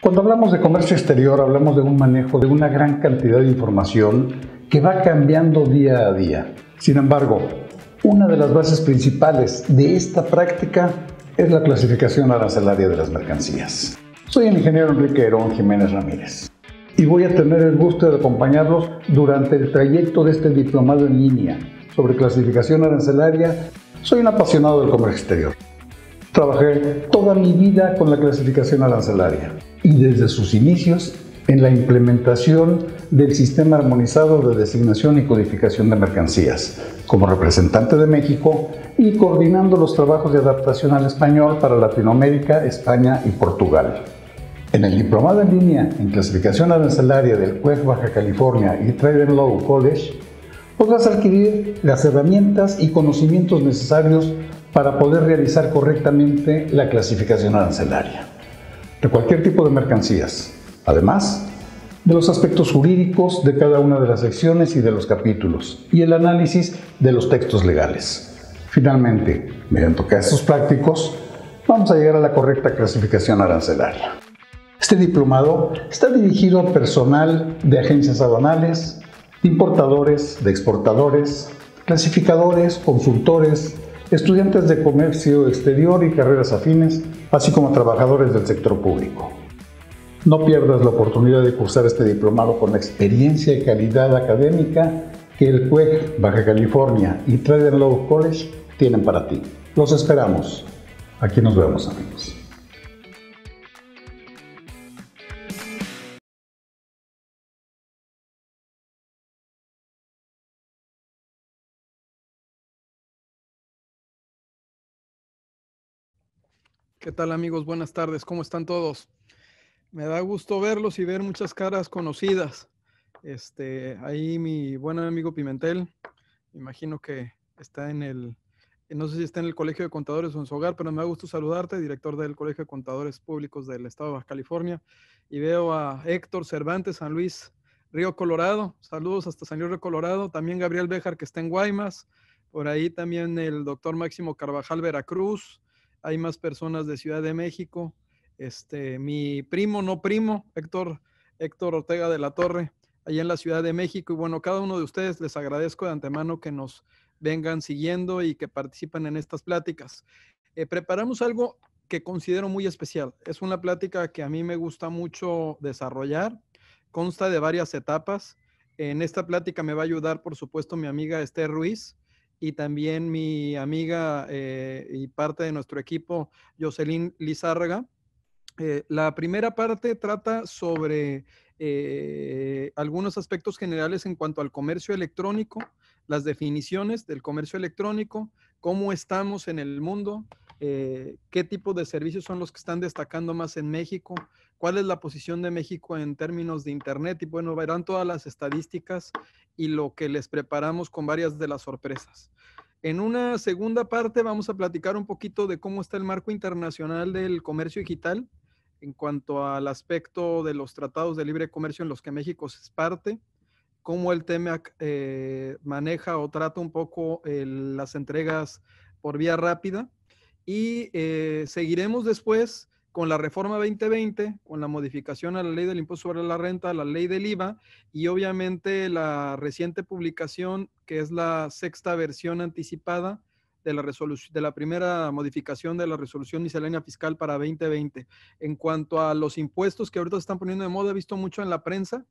Cuando hablamos de comercio exterior, hablamos de un manejo de una gran cantidad de información que va cambiando día a día. Sin embargo, una de las bases principales de esta práctica es la clasificación arancelaria de las mercancías. Soy el ingeniero Enrique Herón Jiménez Ramírez y voy a tener el gusto de acompañarlos durante el trayecto de este diplomado en línea sobre clasificación arancelaria. Soy un apasionado del comercio exterior. Trabajé toda mi vida con la clasificación arancelaria y desde sus inicios en la implementación del sistema armonizado de designación y codificación de mercancías, como representante de México y coordinando los trabajos de adaptación al español para Latinoamérica, España y Portugal. En el diplomado en línea en clasificación arancelaria del CUEG Baja California y Trade and Law College, podrás adquirir las herramientas y conocimientos necesarios para poder realizar correctamente la clasificación arancelaria de cualquier tipo de mercancías, además de los aspectos jurídicos de cada una de las secciones y de los capítulos y el análisis de los textos legales. Finalmente, mediante casos prácticos, vamos a llegar a la correcta clasificación arancelaria. Este diplomado está dirigido a personal de agencias aduanales, de importadores, de exportadores, clasificadores, consultores, estudiantes de comercio exterior y carreras afines, así como trabajadores del sector público. No pierdas la oportunidad de cursar este diplomado con la experiencia y calidad académica que el CUEG Baja California y Trade and Law College tienen para ti. Los esperamos. Aquí nos vemos, amigos. ¿Qué tal, amigos? Buenas tardes. ¿Cómo están todos? Me da gusto verlos y ver muchas caras conocidas. Ahí mi buen amigo Pimentel, me imagino que está no sé si está en el Colegio de Contadores o en su hogar, pero me da gusto saludarte, director del Colegio de Contadores Públicos del Estado de Baja California. Y veo a Héctor Cervantes, San Luis Río Colorado. Saludos hasta San Luis Río Colorado. También Gabriel Béjar, que está en Guaymas. Por ahí también el doctor Máximo Carvajal, Veracruz. Hay más personas de Ciudad de México. Mi primo, no primo, Héctor Ortega de la Torre, allá en la Ciudad de México. Y bueno, cada uno de ustedes les agradezco de antemano que nos vengan siguiendo y que participen en estas pláticas. Preparamos algo que considero muy especial. Es una plática que a mí me gusta mucho desarrollar. Consta de varias etapas. En esta plática me va a ayudar, por supuesto, mi amiga Esther Ruiz y también mi amiga y parte de nuestro equipo, Jocelyn Lizárraga. La primera parte trata sobre algunos aspectos generales en cuanto al comercio electrónico, las definiciones del comercio electrónico, cómo estamos en el mundo, qué tipo de servicios son los que están destacando más en México, cuál es la posición de México en términos de Internet y bueno, verán todas las estadísticas y lo que les preparamos con varias de las sorpresas. En una segunda parte vamos a platicar un poquito de cómo está el marco internacional del comercio digital en cuanto al aspecto de los tratados de libre comercio en los que México es parte, cómo el TEMEC maneja o trata un poco las entregas por vía rápida y seguiremos después con la reforma 2020, con la modificación a la ley del impuesto sobre la renta, a la ley del IVA y obviamente la reciente publicación que es la sexta versión anticipada de la primera modificación de la resolución miscelánea fiscal para 2020. En cuanto a los impuestos que ahorita se están poniendo de moda, he visto mucho en la prensa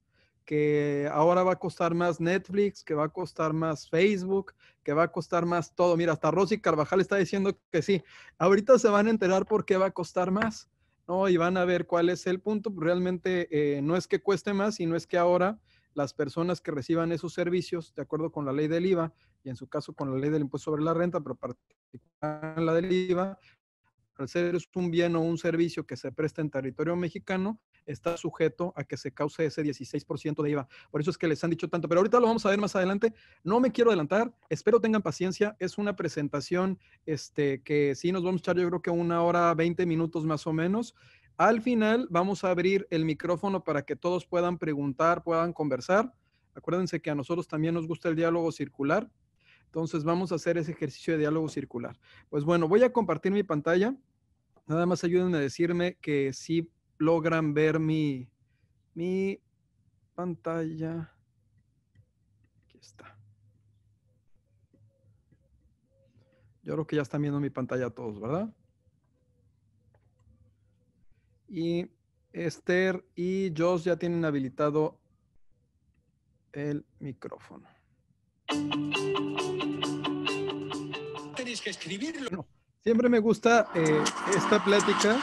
que ahora va a costar más Netflix, que va a costar más Facebook, que va a costar más todo. Mira, hasta Rosy Carvajal está diciendo que sí. Ahorita se van a enterar por qué va a costar más, ¿no? Y van a ver cuál es el punto. Realmente no es que cueste más, sino es que ahora las personas que reciban esos servicios, de acuerdo con la ley del IVA, y en su caso con la ley del impuesto sobre la renta, pero particularmente la del IVA, al ser un bien o un servicio que se presta en territorio mexicano, está sujeto a que se cause ese 16% de IVA. Por eso es que les han dicho tanto, pero ahorita lo vamos a ver más adelante. No me quiero adelantar, espero tengan paciencia. Es una presentación que sí nos vamos a echar yo creo que 1 hora, 20 minutos más o menos. Al final vamos a abrir el micrófono para que todos puedan preguntar, puedan conversar. Acuérdense que a nosotros también nos gusta el diálogo circular. Entonces vamos a hacer ese ejercicio de diálogo circular. Pues bueno, voy a compartir mi pantalla. Nada más ayúdenme a decirme que sí logran ver mi pantalla. Aquí está. Yo creo que ya están viendo mi pantalla todos, ¿verdad? Y Esther y Josh ya tienen habilitado el micrófono. Tenéis que escribirlo. No, siempre me gusta esta plática.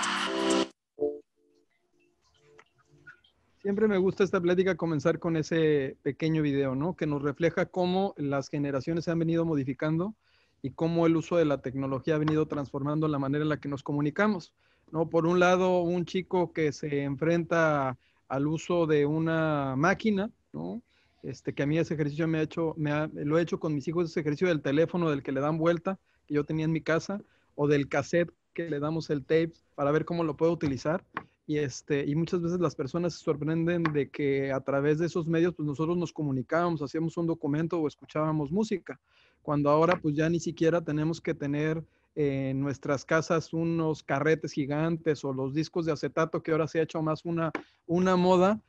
Siempre me gusta esta plática comenzar con ese pequeño video, ¿no? Que nos refleja cómo las generaciones se han venido modificando y cómo el uso de la tecnología ha venido transformando la manera en la que nos comunicamos, ¿no? Por un lado, un chico que se enfrenta al uso de una máquina, ¿no? Que a mí ese ejercicio lo he hecho con mis hijos, ese ejercicio del teléfono del que le dan vuelta, que yo tenía en mi casa, o del cassette que le damos el tape para ver cómo lo puedo utilizar. Y muchas veces las personas se sorprenden de que a través de esos medios, pues nosotros nos comunicábamos, hacíamos un documento o escuchábamos música, cuando ahora pues ya ni siquiera tenemos que tener en nuestras casas unos carretes gigantes o los discos de acetato, que ahora se ha hecho más una moda,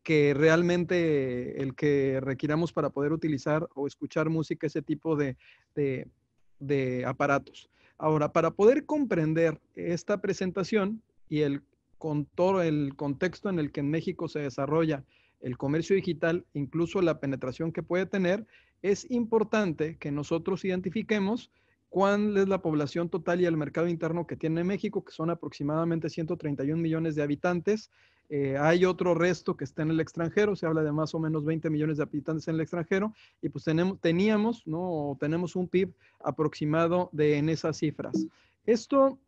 que realmente el que requiramos para poder utilizar o escuchar música, ese tipo de aparatos. Ahora, para poder comprender esta presentación, y con todo el contexto en el que en México se desarrolla el comercio digital, incluso la penetración que puede tener, es importante que nosotros identifiquemos cuál es la población total y el mercado interno que tiene México, que son aproximadamente 131 millones de habitantes. Hay otro resto que está en el extranjero, se habla de más o menos 20 millones de habitantes en el extranjero, y pues teníamos, ¿no? Tenemos un PIB aproximado en esas cifras. Esto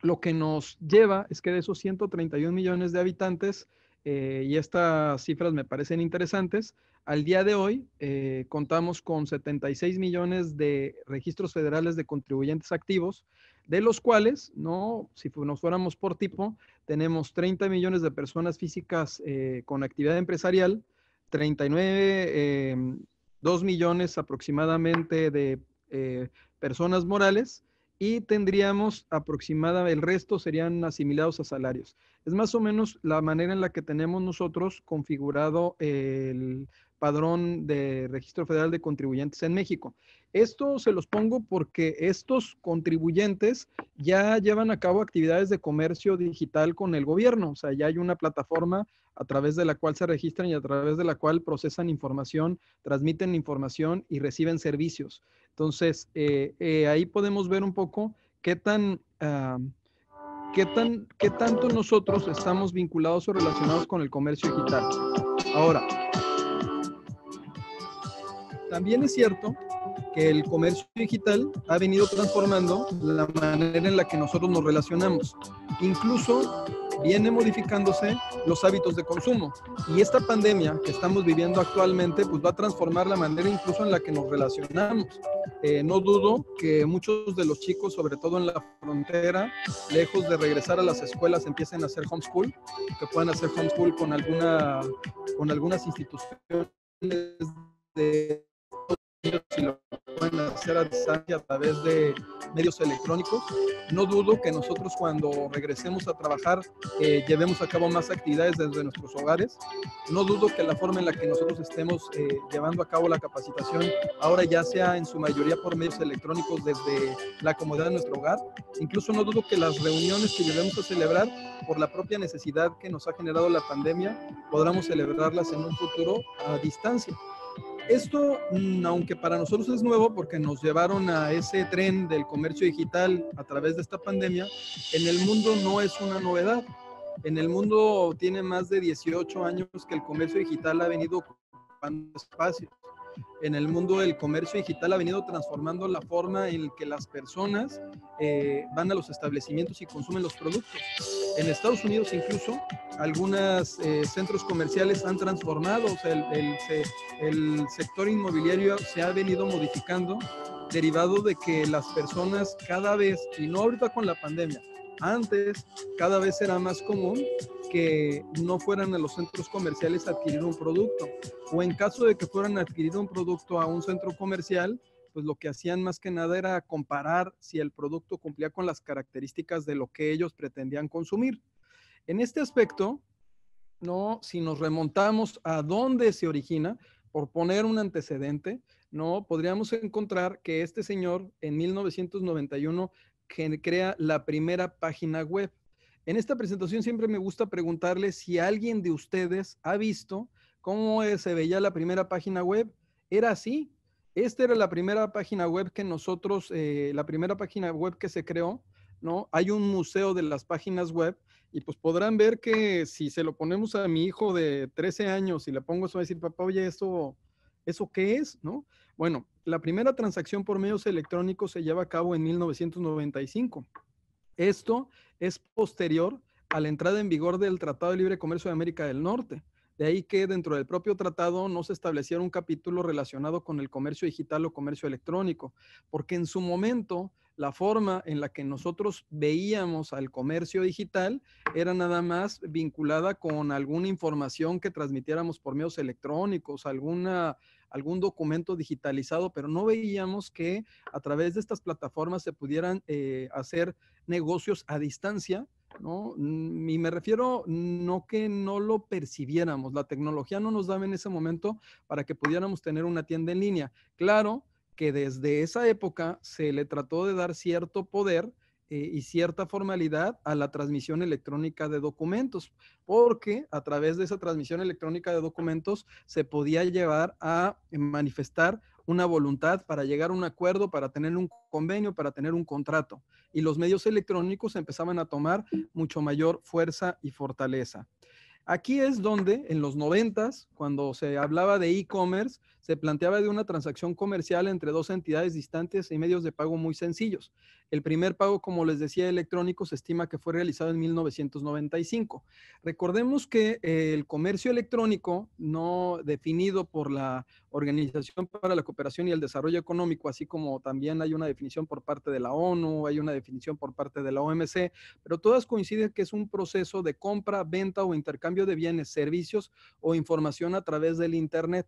lo que nos lleva es que de esos 131 millones de habitantes, y estas cifras me parecen interesantes, al día de hoy contamos con 76 millones de registros federales de contribuyentes activos, de los cuales, ¿no? Si nos fuéramos por tipo, tenemos 30 millones de personas físicas con actividad empresarial, 39, 2 millones aproximadamente de personas morales, y tendríamos el resto serían asimilados a salarios. Es más o menos la manera en la que tenemos nosotros configurado el padrón de Registro Federal de Contribuyentes en México. Esto se los pongo porque estos contribuyentes ya llevan a cabo actividades de comercio digital con el gobierno, o sea, ya hay una plataforma a través de la cual se registran y a través de la cual procesan información, transmiten información y reciben servicios. Entonces, ahí podemos ver un poco qué tanto nosotros estamos vinculados o relacionados con el comercio digital. Ahora, también es cierto que el comercio digital ha venido transformando la manera en la que nosotros nos relacionamos. Incluso viene modificándose los hábitos de consumo. Y esta pandemia que estamos viviendo actualmente, pues va a transformar la manera incluso en la que nos relacionamos. No dudo que muchos de los chicos, sobre todo en la frontera, lejos de regresar a las escuelas, empiecen a hacer homeschool, que puedan hacer homeschool con algunas instituciones de si lo pueden hacer a distancia a través de medios electrónicos. No dudo que nosotros cuando regresemos a trabajar llevemos a cabo más actividades desde nuestros hogares. No dudo que la forma en la que nosotros estemos llevando a cabo la capacitación ahora ya sea en su mayoría por medios electrónicos desde la comodidad de nuestro hogar. Incluso no dudo que las reuniones que llevemos a celebrar por la propia necesidad que nos ha generado la pandemia, podamos celebrarlas en un futuro a distancia. Esto, aunque para nosotros es nuevo porque nos llevaron a ese tren del comercio digital a través de esta pandemia, en el mundo no es una novedad. En el mundo tiene más de 18 años que el comercio digital ha venido ocupando espacios. En el mundo del comercio digital ha venido transformando la forma en que las personas van a los establecimientos y consumen los productos. En Estados Unidos incluso algunos centros comerciales han transformado, o sea, el sector inmobiliario se ha venido modificando derivado de que las personas cada vez, y no ahorita con la pandemia, antes cada vez era más común que no fueran a los centros comerciales a adquirir un producto, o en caso de que fueran a adquirir un producto a un centro comercial, pues lo que hacían más que nada era comparar si el producto cumplía con las características de lo que ellos pretendían consumir. En este aspecto, ¿no? Si nos remontamos a dónde se origina, por poner un antecedente, ¿no? Podríamos encontrar que este señor en 1991 crea la primera página web. En esta presentación siempre me gusta preguntarle si alguien de ustedes ha visto cómo se veía la primera página web. Era así. Esta era la primera página web que nosotros, la primera página web que se creó, ¿no? Hay un museo de las páginas web y pues podrán ver que si se lo ponemos a mi hijo de 13 años y le pongo eso a decir, papá, oye, ¿eso qué es? ¿No? Bueno, la primera transacción por medios electrónicos se lleva a cabo en 1995. Esto es posterior a la entrada en vigor del Tratado de Libre Comercio de América del Norte. De ahí que dentro del propio tratado no se estableciera un capítulo relacionado con el comercio digital o comercio electrónico, porque en su momento la forma en la que nosotros veíamos al comercio digital era nada más vinculada con alguna información que transmitiéramos por medios electrónicos, algún documento digitalizado, pero no veíamos que a través de estas plataformas se pudieran hacer negocios a distancia, ¿no? Y me refiero no que no lo percibiéramos, la tecnología no nos daba en ese momento para que pudiéramos tener una tienda en línea. Claro que desde esa época se le trató de dar cierto poder y cierta formalidad a la transmisión electrónica de documentos, porque a través de esa transmisión electrónica de documentos se podía llevar a manifestar una voluntad para llegar a un acuerdo, para tener un convenio, para tener un contrato. Y los medios electrónicos empezaban a tomar mucho mayor fuerza y fortaleza. Aquí es donde en los 90s, cuando se hablaba de e-commerce, se planteaba de una transacción comercial entre dos entidades distantes y medios de pago muy sencillos. El primer pago, como les decía, electrónico, se estima que fue realizado en 1995. Recordemos que el comercio electrónico, no definido por la Organización para la Cooperación y el Desarrollo Económico, así como también hay una definición por parte de la ONU, hay una definición por parte de la OMC, pero todas coinciden que es un proceso de compra, venta o intercambio de bienes, servicios o información a través del Internet.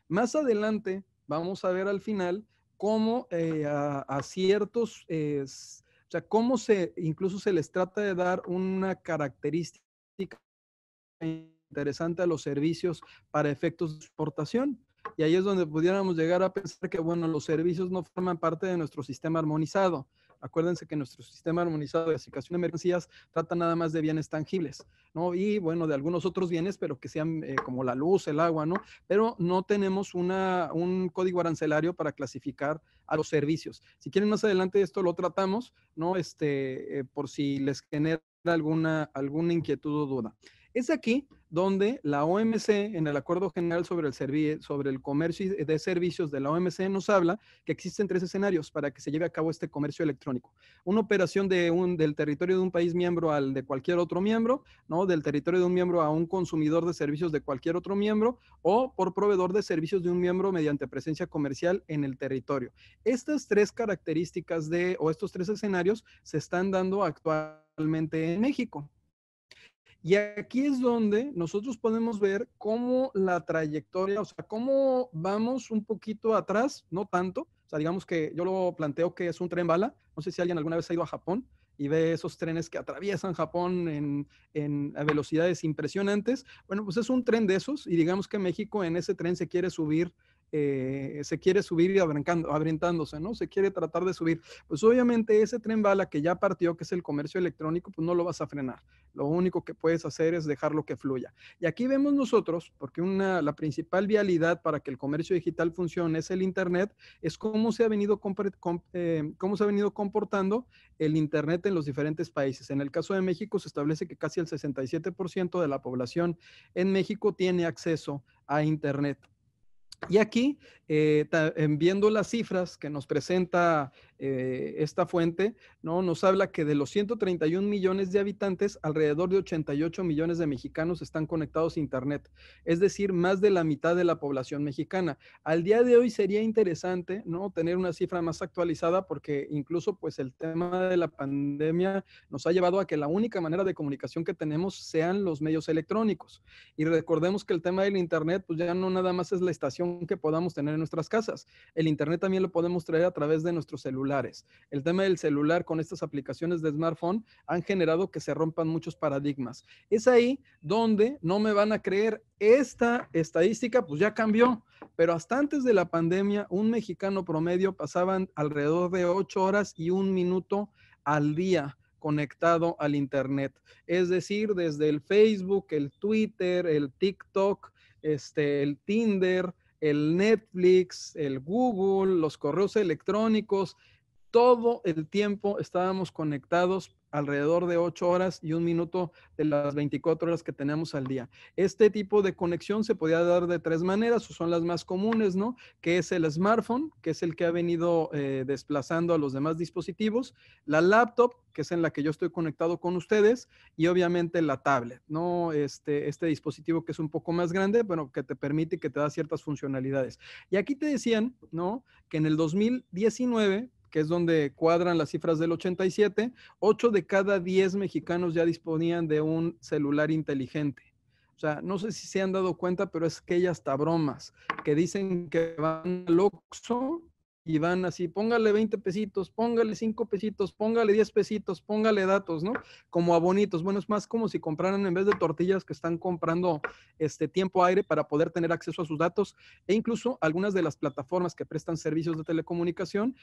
Más adelante vamos a ver al final cómo a ciertos, o sea, cómo incluso se les trata de dar una característica interesante a los servicios para efectos de exportación. Y ahí es donde pudiéramos llegar a pensar que, bueno, los servicios no forman parte de nuestro sistema armonizado. Acuérdense que nuestro sistema armonizado de asignación de mercancías trata nada más de bienes tangibles, ¿no? Y bueno, de algunos otros bienes, pero que sean como la luz, el agua, ¿no? Pero no tenemos un código arancelario para clasificar a los servicios. Si quieren más adelante esto lo tratamos, ¿no? Por si les genera alguna inquietud o duda. Es aquí donde la OMC, en el Acuerdo General sobre el Comercio de Servicios de la OMC, nos habla que existen tres escenarios para que se lleve a cabo este comercio electrónico. Una operación del territorio de un país miembro al de cualquier otro miembro, ¿no? Del territorio de un miembro a un consumidor de servicios de cualquier otro miembro, o por proveedor de servicios de un miembro mediante presencia comercial en el territorio. Estas tres características o estos tres escenarios se están dando actualmente en México. Y aquí es donde nosotros podemos ver cómo la trayectoria, o sea, cómo vamos un poquito atrás, no tanto. O sea, digamos que yo lo planteo que es un tren bala. No sé si alguien alguna vez ha ido a Japón y ve esos trenes que atraviesan Japón a velocidades impresionantes. Bueno, pues es un tren de esos y digamos que México en ese tren se quiere subir y abrintándose, ¿no? Se quiere tratar de subir. Pues obviamente ese tren bala que ya partió, que es el comercio electrónico, pues no lo vas a frenar. Lo único que puedes hacer es dejarlo que fluya. Y aquí vemos nosotros, porque la principal vialidad para que el comercio digital funcione es el Internet, es cómo se ha venido comportando el Internet en los diferentes países. En el caso de México se establece que casi el 67% de la población en México tiene acceso a Internet. Y aquí, viendo las cifras que nos presenta esta fuente, ¿no? Nos habla que de los 131 millones de habitantes, alrededor de 88 millones de mexicanos están conectados a Internet, es decir, más de la mitad de la población mexicana. Al día de hoy sería interesante, ¿no? Tener una cifra más actualizada porque incluso pues el tema de la pandemia nos ha llevado a que la única manera de comunicación que tenemos sean los medios electrónicos. Y recordemos que el tema del Internet pues ya no nada más es la estación que podamos tener en nuestras casas. El Internet también lo podemos traer a través de nuestro celular celulares. El tema del celular con estas aplicaciones de smartphone han generado que se rompan muchos paradigmas. Es ahí donde no me van a creer, esta estadística pues ya cambió, pero hasta antes de la pandemia un mexicano promedio pasaban alrededor de 8 horas y 1 minuto al día conectado al internet. Es decir, desde el Facebook, el Twitter, el TikTok, el Tinder, el Netflix, el Google, los correos electrónicos, todo el tiempo estábamos conectados alrededor de 8 horas y 1 minuto de las 24 horas que tenemos al día. Este tipo de conexión se podía dar de 3 maneras, o son las más comunes, ¿no? Que es el smartphone, que es el que ha venido desplazando a los demás dispositivos, la laptop, que es en la que yo estoy conectado con ustedes, y obviamente la tablet, ¿no? Este dispositivo que es un poco más grande, pero que te permite y que te da ciertas funcionalidades. Y aquí te decían, ¿no? Que en el 2019, que es donde cuadran las cifras del 87, 8 de cada 10 mexicanos ya disponían de un celular inteligente. O sea, no sé si se han dado cuenta, pero es que hay hasta bromas que dicen que van al Oxxo y van así, póngale 20 pesitos, póngale 5 pesitos, póngale 10 pesitos, póngale datos, ¿no? Como abonitos. Bueno, es más como si compraran en vez de tortillas que están comprando tiempo aire para poder tener acceso a sus datos, e incluso algunas de las plataformas que prestan servicios de telecomunicación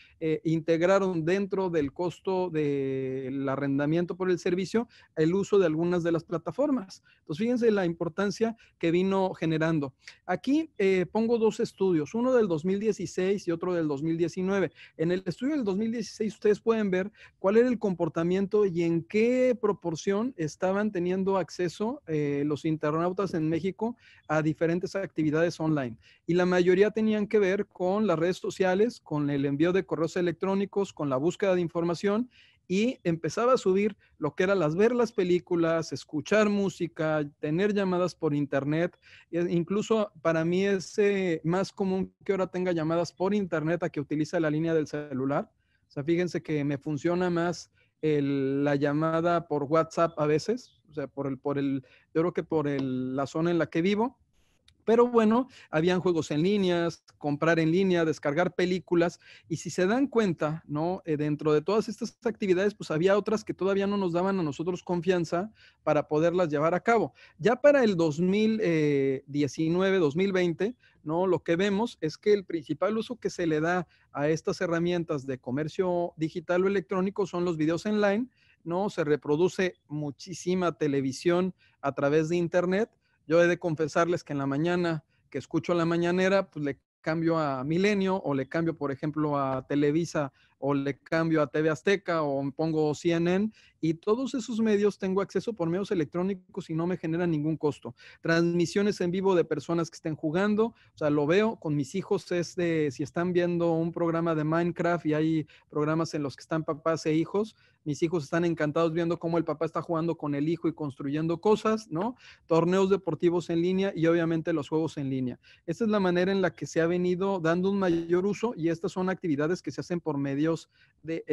integraron dentro del costo del arrendamiento por el servicio el uso de algunas de las plataformas. Entonces, fíjense la importancia que vino generando. Aquí pongo 2 estudios, uno del 2016 y otro del 2019. En el estudio del 2016 ustedes pueden ver cuál era el comportamiento y en qué proporción estaban teniendo acceso los internautas en México a diferentes actividades online. Y la mayoría tenían que ver con las redes sociales, con el envío de correos electrónicos, con la búsqueda de información, y empezaba a subir lo que era ver las películas, escuchar música, tener llamadas por internet. Incluso para mí es más común que ahora tenga llamadas por internet a que utilice la línea del celular. O sea, fíjense que me funciona más la llamada por WhatsApp a veces, o sea, yo creo que por la zona en la que vivo. Pero bueno, habían juegos en línea, comprar en línea, descargar películas, y si se dan cuenta, ¿no? Dentro de todas estas actividades, pues había otras que todavía no nos daban a nosotros confianza para poderlas llevar a cabo. Ya para el 2019, 2020, ¿no? Lo que vemos es que el principal uso que se le da a estas herramientas de comercio digital o electrónico son los videos online, ¿no? Se reproduce muchísima televisión a través de internet. Yo he de confesarles que en la mañana que escucho la mañanera, pues le cambio a Milenio, o le cambio, por ejemplo, a Televisa, o le cambio a TV Azteca, o pongo CNN, y todos esos medios tengo acceso por medios electrónicos y no me generan ningún costo. Transmisiones en vivo de personas que estén jugando, o sea, lo veo con mis hijos, si están viendo un programa de Minecraft y hay programas en los que están papás e hijos, mis hijos están encantados viendo cómo el papá está jugando con el hijo y construyendo cosas, ¿no? Torneos deportivos en línea y obviamente los juegos en línea. Esta es la manera en la que se ha venido dando un mayor uso, y estas son actividades que se hacen por medios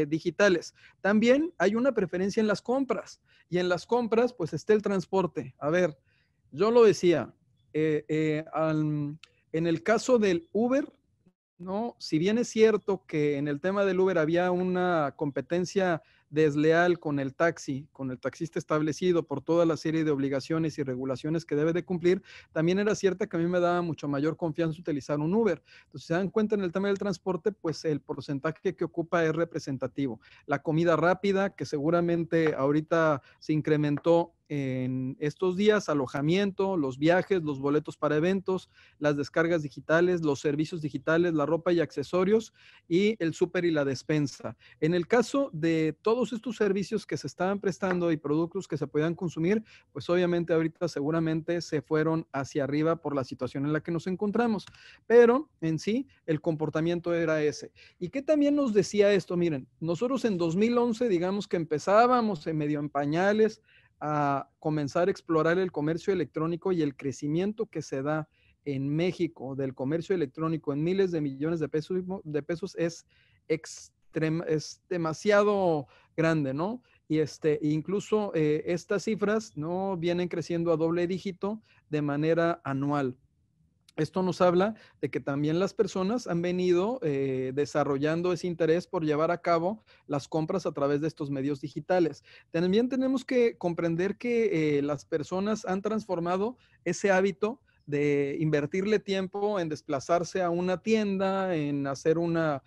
digitales. También hay una preferencia en las compras, y en las compras pues está el transporte. A ver, yo lo decía, en el caso del Uber, ¿no? Si bien es cierto que en el tema del Uber había una competencia desleal con el taxi, con el taxista establecido por toda la serie de obligaciones y regulaciones que debe de cumplir, también era cierta que a mí me daba mucho mayor confianza utilizar un Uber. Entonces, si se dan cuenta en el tema del transporte, pues el porcentaje que ocupa es representativo. La comida rápida, que seguramente ahorita se incrementó en estos días, alojamiento, los viajes, los boletos para eventos, las descargas digitales, los servicios digitales, la ropa y accesorios, y el súper y la despensa. En el caso de todos estos servicios que se estaban prestando y productos que se podían consumir, pues obviamente ahorita seguramente se fueron hacia arriba por la situación en la que nos encontramos, pero en sí el comportamiento era ese. ¿Y qué también nos decía esto? Miren, nosotros en 2011, digamos que empezábamos en medio en pañales a comenzar a explorar el comercio electrónico, y el crecimiento que se da en México del comercio electrónico en miles de millones de pesos es demasiado grande, ¿no? Y incluso estas cifras no vienen creciendo a doble dígito de manera anual. Esto nos habla de que también las personas han venido desarrollando ese interés por llevar a cabo las compras a través de estos medios digitales. También tenemos que comprender que las personas han transformado ese hábito de invertirle tiempo en desplazarse a una tienda, en hacer una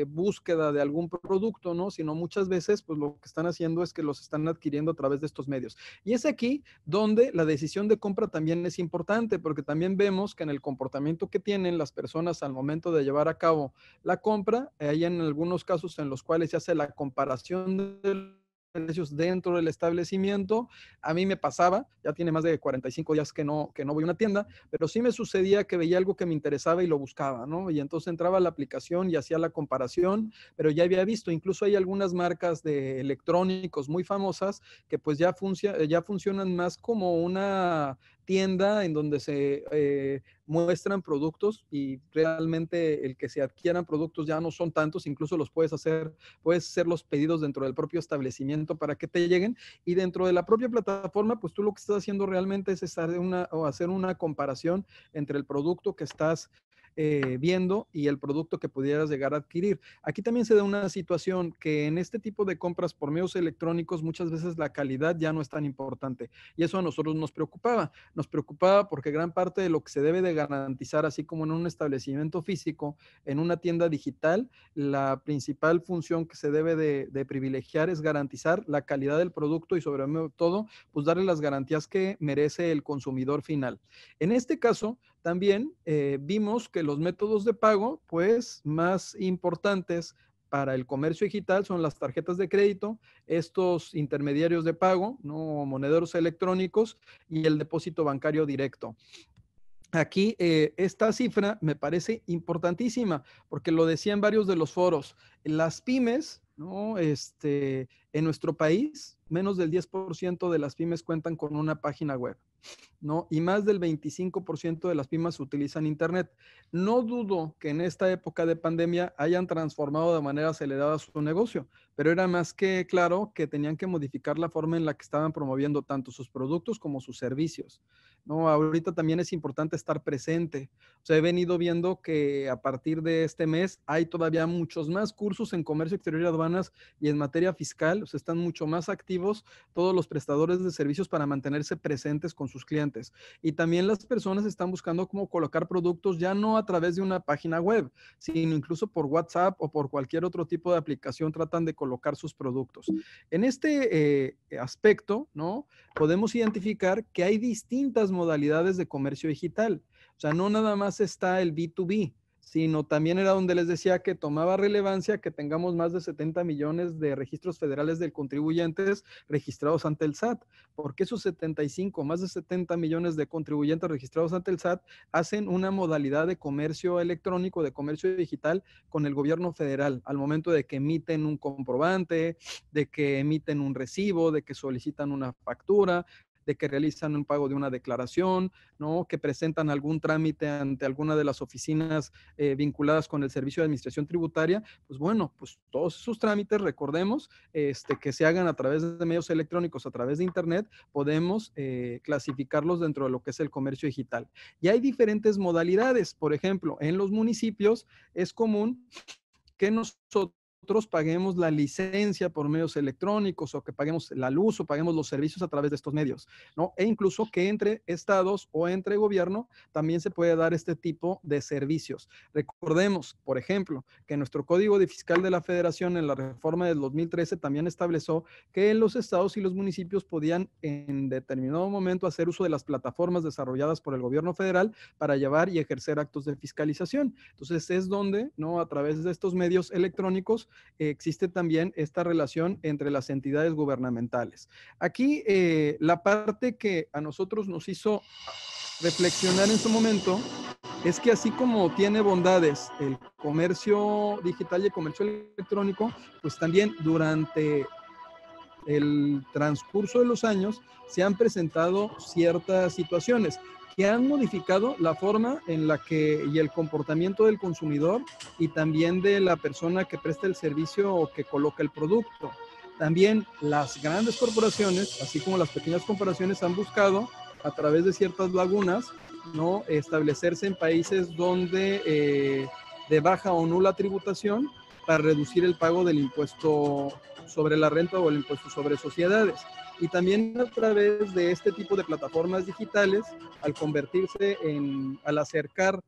búsqueda de algún producto, ¿no? Sino muchas veces, pues lo que están haciendo es que los están adquiriendo a través de estos medios. Y es aquí donde la decisión de compra también es importante, porque también vemos que en el comportamiento que tienen las personas al momento de llevar a cabo la compra, hay en algunos casos en los cuales se hace la comparación de precios dentro del establecimiento. A mí me pasaba, ya tiene más de 45 días que no voy a una tienda, pero sí me sucedía que veía algo que me interesaba y lo buscaba, ¿no? Y entonces entraba a la aplicación y hacía la comparación, pero ya había visto, incluso hay algunas marcas de electrónicos muy famosas que pues ya funcionan más como una tienda en donde se muestran productos y realmente el que se adquieran productos ya no son tantos, incluso puedes hacer los pedidos dentro del propio establecimiento para que te lleguen y dentro de la propia plataforma, pues tú lo que estás haciendo realmente es hacer una comparación entre el producto que estás viendo y el producto que pudieras llegar a adquirir. Aquí también se da una situación que en este tipo de compras por medios electrónicos muchas veces la calidad ya no es tan importante y eso a nosotros nos preocupaba. Nos preocupaba porque gran parte de lo que se debe de garantizar, así como en un establecimiento físico, en una tienda digital, la principal función que se debe de privilegiar es garantizar la calidad del producto y sobre todo, pues darle las garantías que merece el consumidor final. En este caso, también vimos que los métodos de pago, pues más importantes para el comercio digital son las tarjetas de crédito, estos intermediarios de pago, ¿no? Monederos electrónicos y el depósito bancario directo. Aquí esta cifra me parece importantísima porque lo decían varios de los foros. Las pymes, ¿no? En nuestro país, menos del 10% de las pymes cuentan con una página web. ¿No? Y más del 25% de las pymes utilizan Internet. No dudo que en esta época de pandemia hayan transformado de manera acelerada su negocio, pero era más que claro que tenían que modificar la forma en la que estaban promoviendo tanto sus productos como sus servicios. ¿No? Ahorita también es importante estar presente. O sea, he venido viendo que a partir de este mes hay todavía muchos más cursos en comercio exterior y aduanas y en materia fiscal. O sea, están mucho más activos todos los prestadores de servicios para mantenerse presentes con sus clientes. Y también las personas están buscando cómo colocar productos ya no a través de una página web, sino incluso por WhatsApp o por cualquier otro tipo de aplicación tratan de colocar sus productos. En este aspecto, ¿no? Podemos identificar que hay distintas modalidades de comercio digital. O sea, no nada más está el B2B, sino también era donde les decía que tomaba relevancia que tengamos más de 70 millones de registros federales de contribuyentes registrados ante el SAT, porque esos 75, más de 70 millones de contribuyentes registrados ante el SAT hacen una modalidad de comercio electrónico, de comercio digital con el gobierno federal, al momento de que emiten un comprobante, de que emiten un recibo, de que solicitan una factura, de que realizan un pago de una declaración, ¿no? Que presentan algún trámite ante alguna de las oficinas vinculadas con el Servicio de Administración Tributaria, pues bueno, pues todos esos trámites, recordemos, que se hagan a través de medios electrónicos, a través de Internet, podemos clasificarlos dentro de lo que es el comercio digital. Y hay diferentes modalidades, por ejemplo, en los municipios es común que nosotros paguemos la licencia por medios electrónicos o que paguemos la luz o paguemos los servicios a través de estos medios, ¿no? E incluso que entre estados o entre gobierno también se puede dar este tipo de servicios. Recordemos, por ejemplo, que nuestro Código Fiscal de la Federación en la reforma del 2013 también estableció que los estados y los municipios podían en determinado momento hacer uso de las plataformas desarrolladas por el gobierno federal para llevar y ejercer actos de fiscalización. Entonces es donde, ¿no? A través de estos medios electrónicos existe también esta relación entre las entidades gubernamentales. Aquí la parte que a nosotros nos hizo reflexionar en su momento es que así como tiene bondades el comercio digital y el comercio electrónico, pues también durante el transcurso de los años se han presentado ciertas situaciones que han modificado la forma en la que y el comportamiento del consumidor y también de la persona que presta el servicio o que coloca el producto. También las grandes corporaciones, así como las pequeñas corporaciones, han buscado a través de ciertas lagunas, ¿no? Establecerse en países donde de baja o nula tributación para reducir el pago del impuesto sobre la renta o el impuesto sobre sociedades. Y también a través de este tipo de plataformas digitales, al convertirse al acercar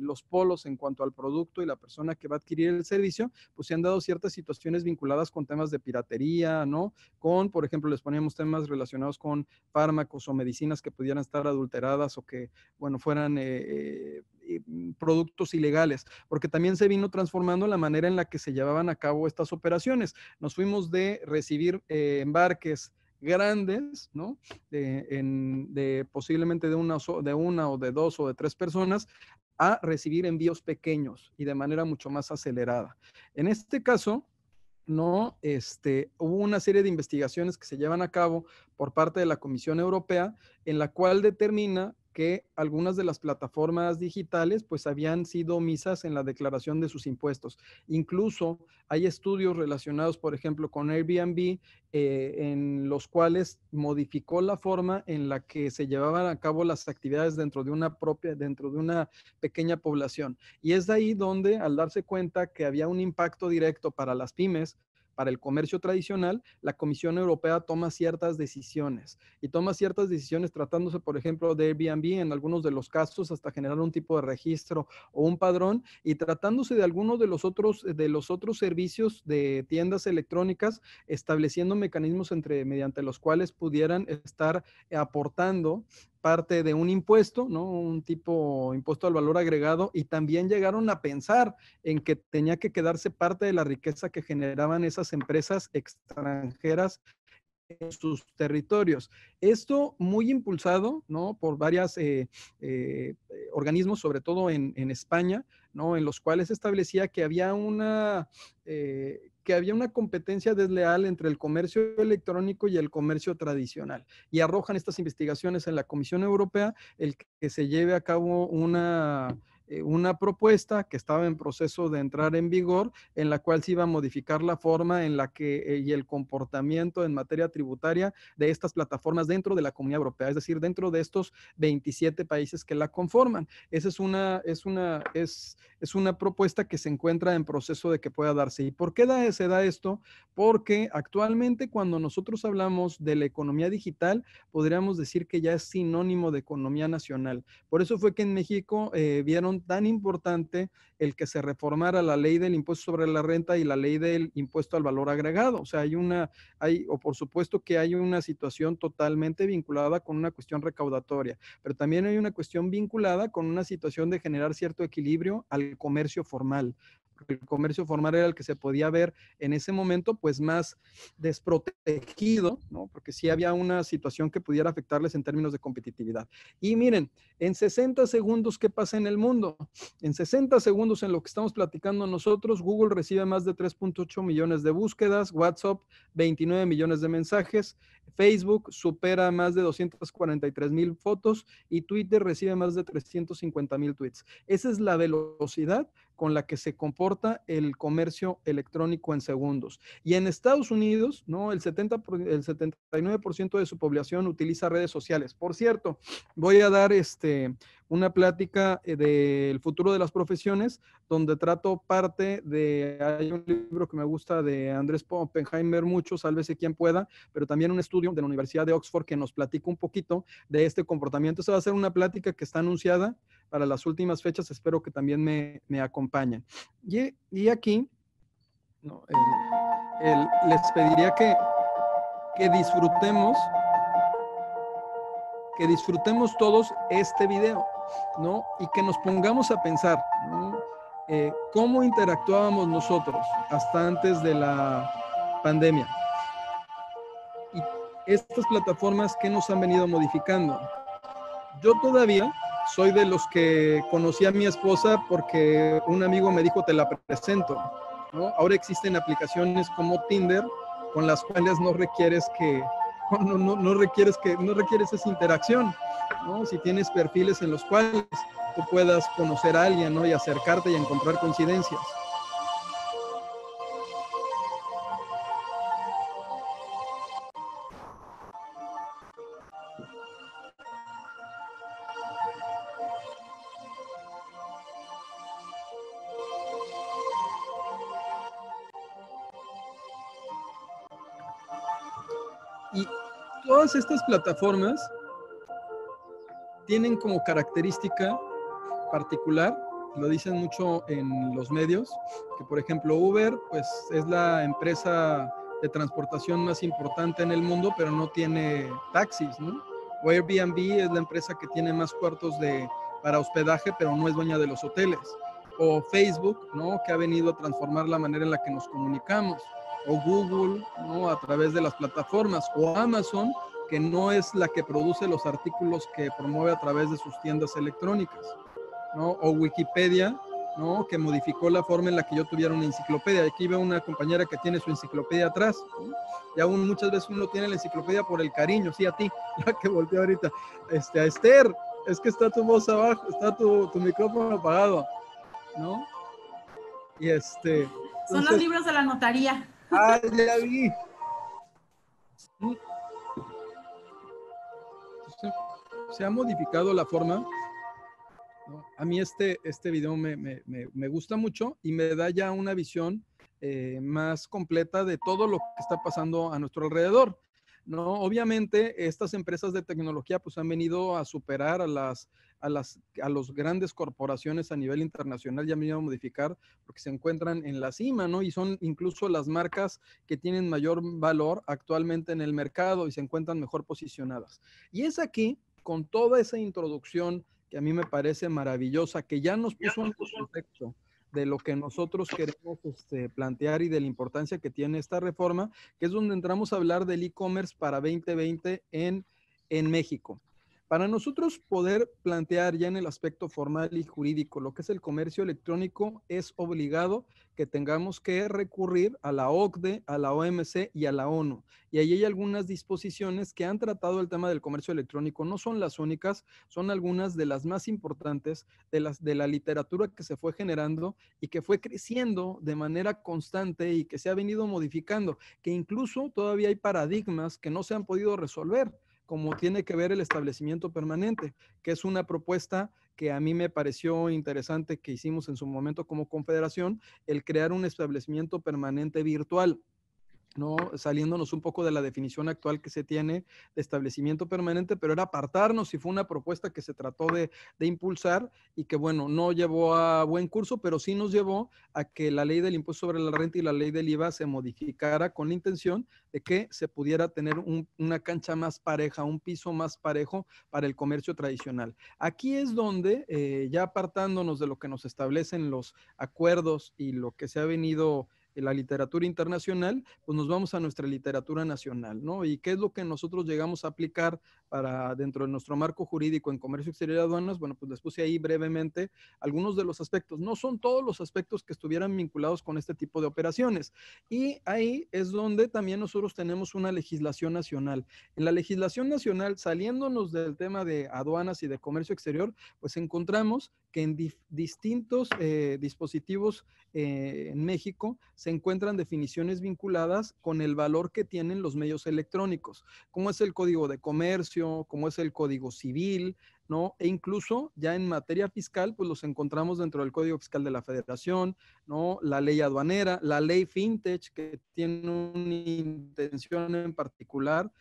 los polos en cuanto al producto y la persona que va a adquirir el servicio, pues se han dado ciertas situaciones vinculadas con temas de piratería, ¿no? Con, por ejemplo, les poníamos temas relacionados con fármacos o medicinas que pudieran estar adulteradas o que, bueno, fueran productos ilegales, porque también se vino transformando la manera en la que se llevaban a cabo estas operaciones. Nos fuimos de recibir embarques grandes, ¿no? De posiblemente de una o de dos o de tres personas, a recibir envíos pequeños y de manera mucho más acelerada. En este caso, no, hubo una serie de investigaciones que se llevan a cabo por parte de la Comisión Europea, en la cual determina que algunas de las plataformas digitales pues habían sido omisas en la declaración de sus impuestos. Incluso hay estudios relacionados, por ejemplo, con Airbnb, en los cuales modificó la forma en la que se llevaban a cabo las actividades dentro de una pequeña población. Y es de ahí donde, al darse cuenta que había un impacto directo para las pymes, para el comercio tradicional, la Comisión Europea toma ciertas decisiones y toma ciertas decisiones tratándose, por ejemplo, de Airbnb, en algunos de los casos hasta generar un tipo de registro o un padrón, y tratándose de algunos de los otros servicios de tiendas electrónicas, estableciendo mecanismos mediante los cuales pudieran estar aportando parte de un impuesto, ¿no? Un tipo impuesto al valor agregado, y también llegaron a pensar en que tenía que quedarse parte de la riqueza que generaban esas empresas extranjeras en sus territorios. Esto muy impulsado, ¿no? Por varios organismos, sobre todo en España, ¿no? En los cuales establecía que había una competencia desleal entre el comercio electrónico y el comercio tradicional. Y arrojan estas investigaciones en la Comisión Europea el que se lleve a cabo una propuesta que estaba en proceso de entrar en vigor, en la cual se iba a modificar la forma en la que y el comportamiento en materia tributaria de estas plataformas dentro de la Comunidad Europea, es decir, dentro de estos 27 países que la conforman. Esa es una propuesta que se encuentra en proceso de que pueda darse. ¿Y por qué se da esto? Porque actualmente cuando nosotros hablamos de la economía digital, podríamos decir que ya es sinónimo de economía nacional. Por eso fue que en México vieron tan importante el que se reformara la ley del impuesto sobre la renta y la ley del impuesto al valor agregado. O sea, o por supuesto que hay una situación totalmente vinculada con una cuestión recaudatoria, pero también hay una cuestión vinculada con una situación de generar cierto equilibrio al comercio formal. El comercio formal era el que se podía ver en ese momento pues más desprotegido, ¿no? Porque sí había una situación que pudiera afectarles en términos de competitividad. Y miren, en 60 segundos, ¿qué pasa en el mundo? En 60 segundos, en lo que estamos platicando nosotros, Google recibe más de 3.8 millones de búsquedas, WhatsApp 29 millones de mensajes, Facebook supera más de 243,000 fotos y Twitter recibe más de 350,000 tweets. Esa es la velocidad con la que se comporta el comercio electrónico en segundos. Y en Estados Unidos, ¿no? El 79% de su población utiliza redes sociales. Por cierto, voy a dar una plática del futuro de las profesiones, donde trato hay un libro que me gusta de Andrés Oppenheimer mucho, Sálvese quien pueda, pero también un estudio de la Universidad de Oxford que nos platica un poquito de este comportamiento. Esa va a ser una plática que está anunciada para las últimas fechas, espero que también me acompañen. Y aquí, no, les pediría que disfrutemos que disfrutemos todos este video, ¿no? Y que nos pongamos a pensar, ¿no? ¿Cómo interactuábamos nosotros hasta antes de la pandemia? Y estas plataformas, ¿qué nos han venido modificando? Yo todavía soy de los que conocí a mi esposa porque un amigo me dijo, te la presento, ¿no? Ahora existen aplicaciones como Tinder con las cuales no requieres esa interacción, ¿no? Si tienes perfiles en los cuales tú puedas conocer a alguien, ¿no? Y acercarte y encontrar coincidencias. Y todas estas plataformas tienen como característica particular, lo dicen mucho en los medios, que por ejemplo Uber pues es la empresa de transportación más importante en el mundo, pero no tiene taxis, ¿no? O Airbnb es la empresa que tiene más cuartos para hospedaje, pero no es dueña de los hoteles. O Facebook, ¿no? Que ha venido a transformar la manera en la que nos comunicamos. O Google, ¿no? A través de las plataformas. O Amazon, que no es la que produce los artículos que promueve a través de sus tiendas electrónicas, ¿no? O Wikipedia, ¿no? Que modificó la forma en la que yo tuviera una enciclopedia. Aquí veo una compañera que tiene su enciclopedia atrás, ¿no? Y aún muchas veces uno tiene la enciclopedia por el cariño, sí, a ti, la que volteé ahorita. A Esther, es que está tu voz abajo, está tu micrófono apagado, ¿no? Y Son entonces, los libros de la notaría. Ah, ya vi. Entonces, se ha modificado la forma, ¿no? A mí este video me gusta mucho y me da ya una visión más completa de todo lo que está pasando a nuestro alrededor, ¿no? Obviamente, estas empresas de tecnología pues han venido a superar a los grandes corporaciones a nivel internacional, ya han venido a modificar porque se encuentran en la cima, ¿no? Y son incluso las marcas que tienen mayor valor actualmente en el mercado y se encuentran mejor posicionadas. Y es aquí, con toda esa introducción que a mí me parece maravillosa, que ya nos puso en contexto de lo que nosotros queremos plantear y de la importancia que tiene esta reforma, que es donde entramos a hablar del e-commerce para 2020 en México. Para nosotros poder plantear ya en el aspecto formal y jurídico lo que es el comercio electrónico, es obligado que tengamos que recurrir a la OCDE, a la OMC y a la ONU. Y ahí hay algunas disposiciones que han tratado el tema del comercio electrónico. No son las únicas, son algunas de las más importantes de la literatura que se fue generando y que fue creciendo de manera constante y que se ha venido modificando, que incluso todavía hay paradigmas que no se han podido resolver, como tiene que ver el establecimiento permanente, que es una propuesta que a mí me pareció interesante que hicimos en su momento como confederación, el crear un establecimiento permanente virtual, ¿no? Saliéndonos un poco de la definición actual que se tiene de establecimiento permanente, pero era apartarnos y fue una propuesta que se trató de impulsar y que, bueno, no llevó a buen curso, pero sí nos llevó a que la ley del impuesto sobre la renta y la ley del IVA se modificara con la intención de que se pudiera tener una cancha más pareja, un piso más parejo para el comercio tradicional. Aquí es donde, ya apartándonos de lo que nos establecen los acuerdos y lo que se ha venido la literatura internacional, pues nos vamos a nuestra literatura nacional, ¿no? ¿Y qué es lo que nosotros llegamos a aplicar para dentro de nuestro marco jurídico en comercio exterior y aduanas? Bueno, pues les puse ahí brevemente algunos de los aspectos. No son todos los aspectos que estuvieran vinculados con este tipo de operaciones. Y ahí es donde también nosotros tenemos una legislación nacional. En la legislación nacional, saliéndonos del tema de aduanas y de comercio exterior, pues encontramos que en distintos dispositivos en México se encuentran definiciones vinculadas con el valor que tienen los medios electrónicos, como es el Código de Comercio, como es el Código Civil, ¿no? E incluso ya en materia fiscal, pues los encontramos dentro del Código Fiscal de la Federación, ¿no? La ley aduanera, la ley FinTech, que tiene una intención en particular,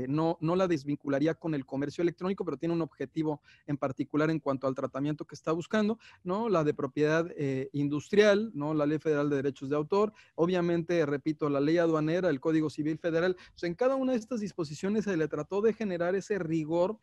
no la desvincularía con el comercio electrónico, pero tiene un objetivo en particular en cuanto al tratamiento que está buscando, ¿no? La de propiedad industrial, ¿no? La Ley Federal de Derechos de Autor, obviamente, repito, la ley aduanera, el Código Civil Federal. O sea, en cada una de estas disposiciones se le trató de generar ese rigor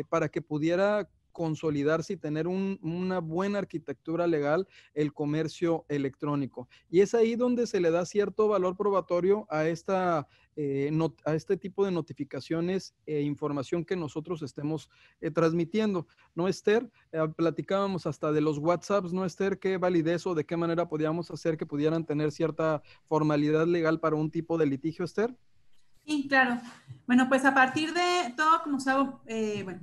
para que pudiera consolidarse y tener una buena arquitectura legal el comercio electrónico. Y es ahí donde se le da cierto valor probatorio a este tipo de notificaciones e información que nosotros estemos transmitiendo, ¿no, Esther? Platicábamos hasta de los WhatsApps, ¿no, Esther? ¿Qué validez o de qué manera podíamos hacer que pudieran tener cierta formalidad legal para un tipo de litigio, Esther? Sí, claro. Bueno, pues a partir de todo como se ha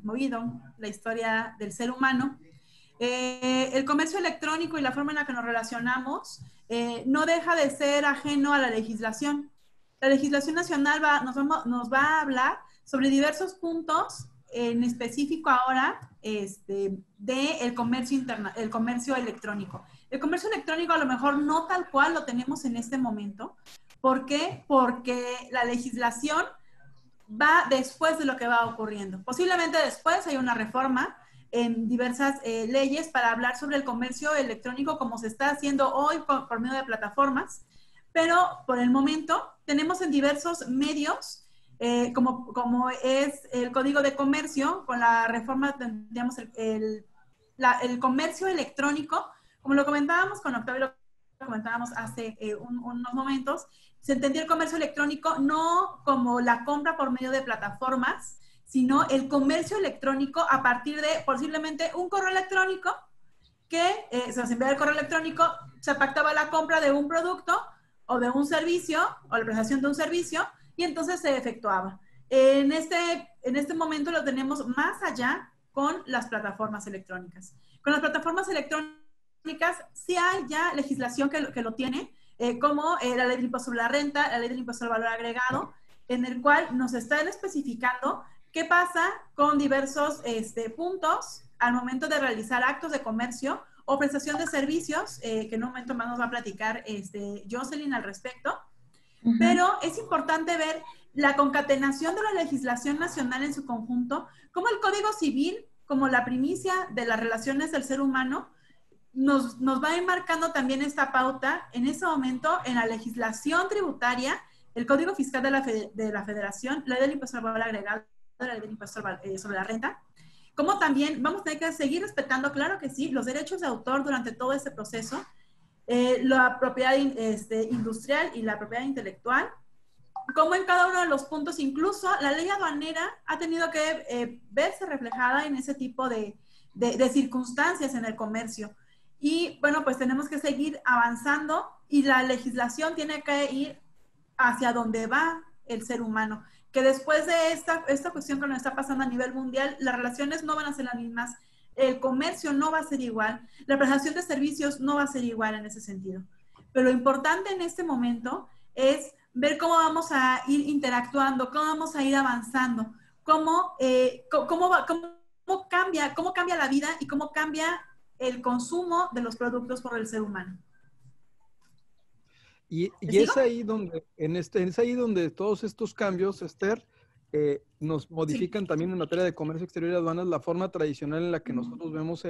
movido la historia del ser humano, el comercio electrónico y la forma en la que nos relacionamos no deja de ser ajeno a la legislación. La legislación nacional nos va a hablar sobre diversos puntos, en específico ahora, del comercio el comercio electrónico. El comercio electrónico a lo mejor no tal cual lo tenemos en este momento. ¿Por qué? Porque la legislación va después de lo que va ocurriendo. Posiblemente después hay una reforma en diversas leyes para hablar sobre el comercio electrónico como se está haciendo hoy por medio de plataformas, pero por el momento tenemos en diversos medios, como es el Código de Comercio, con la reforma, digamos, el comercio electrónico, como lo comentábamos con Octavio, lo comentábamos hace unos momentos, se entendió el comercio electrónico no como la compra por medio de plataformas, sino el comercio electrónico a partir de posiblemente un correo electrónico que se nos enviaba el correo electrónico, se pactaba la compra de un producto o de un servicio o la prestación de un servicio y entonces se efectuaba. En este momento lo tenemos más allá con las plataformas electrónicas. Con las plataformas electrónicas sí hay ya legislación que lo tiene, como la ley del impuesto sobre la renta, la ley del impuesto al valor agregado, en el cual nos están especificando qué pasa con diversos puntos al momento de realizar actos de comercio o prestación de servicios, que en un momento más nos va a platicar Jocelyn al respecto. Pero es importante ver la concatenación de la legislación nacional en su conjunto, como el Código Civil, como la primicia de las relaciones del ser humano, nos va enmarcando también esta pauta en ese momento en la legislación tributaria, el Código Fiscal de la Federación, la ley del impuesto al valor agregado, la ley del impuesto sobre la renta, como también vamos a tener que seguir respetando, claro que sí, los derechos de autor durante todo este proceso, la propiedad industrial y la propiedad intelectual, como en cada uno de los puntos, incluso la ley aduanera ha tenido que verse reflejada en ese tipo de circunstancias en el comercio. Y bueno, pues tenemos que seguir avanzando y la legislación tiene que ir hacia donde va el ser humano. Que después de esta cuestión que nos está pasando a nivel mundial, las relaciones no van a ser las mismas, el comercio no va a ser igual, la prestación de servicios no va a ser igual en ese sentido. Pero lo importante en este momento es ver cómo vamos a ir interactuando, cómo vamos a ir avanzando, cómo cambia la vida y cómo cambia el consumo de los productos por el ser humano. Y es ahí donde, es ahí donde todos estos cambios, Esther, nos modifican también en materia de comercio exterior y aduanas la forma tradicional en la que nosotros vemos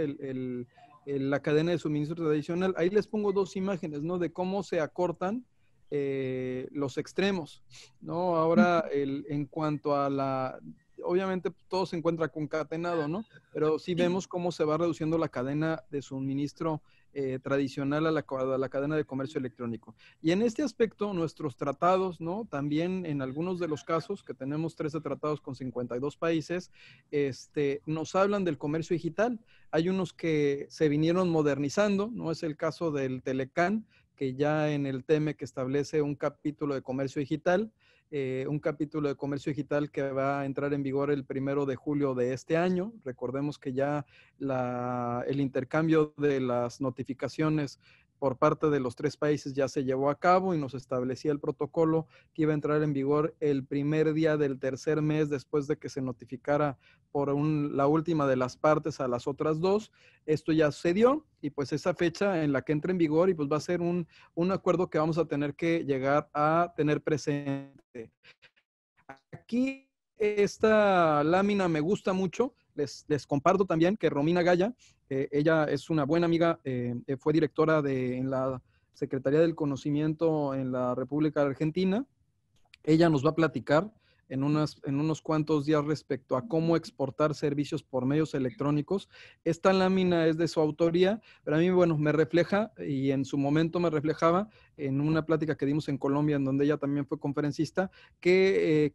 la cadena de suministro tradicional. Ahí les pongo dos imágenes, ¿no? De cómo se acortan los extremos, ¿no? Ahora, en cuanto a obviamente todo se encuentra concatenado, ¿no? Pero sí vemos cómo se va reduciendo la cadena de suministro tradicional a la cadena de comercio electrónico. Y en este aspecto, nuestros tratados, ¿no? También en algunos de los casos, que tenemos 13 tratados con 52 países, nos hablan del comercio digital. Hay unos que se vinieron modernizando, ¿no? Es el caso del Telecán, que ya en el TEMEC que establece un capítulo de comercio digital, que va a entrar en vigor el 1 de julio de este año. Recordemos que ya el intercambio de las notificaciones por parte de los 3 países ya se llevó a cabo y nos establecía el protocolo que iba a entrar en vigor el primer día del tercer mes después de que se notificara por la última de las partes a las otras 2. Esto ya sucedió y pues esa fecha en la que entra en vigor y pues va a ser un acuerdo que vamos a tener que llegar a tener presente. Aquí esta lámina me gusta mucho. Les comparto también que Romina Gaya, ella es una buena amiga, fue directora en la Secretaría del Conocimiento en la República Argentina. Ella nos va a platicar en unos cuantos días respecto a cómo exportar servicios por medios electrónicos. Esta lámina es de su autoría, pero a mí, bueno, me refleja y en su momento me reflejaba en una plática que dimos en Colombia, en donde ella también fue conferencista,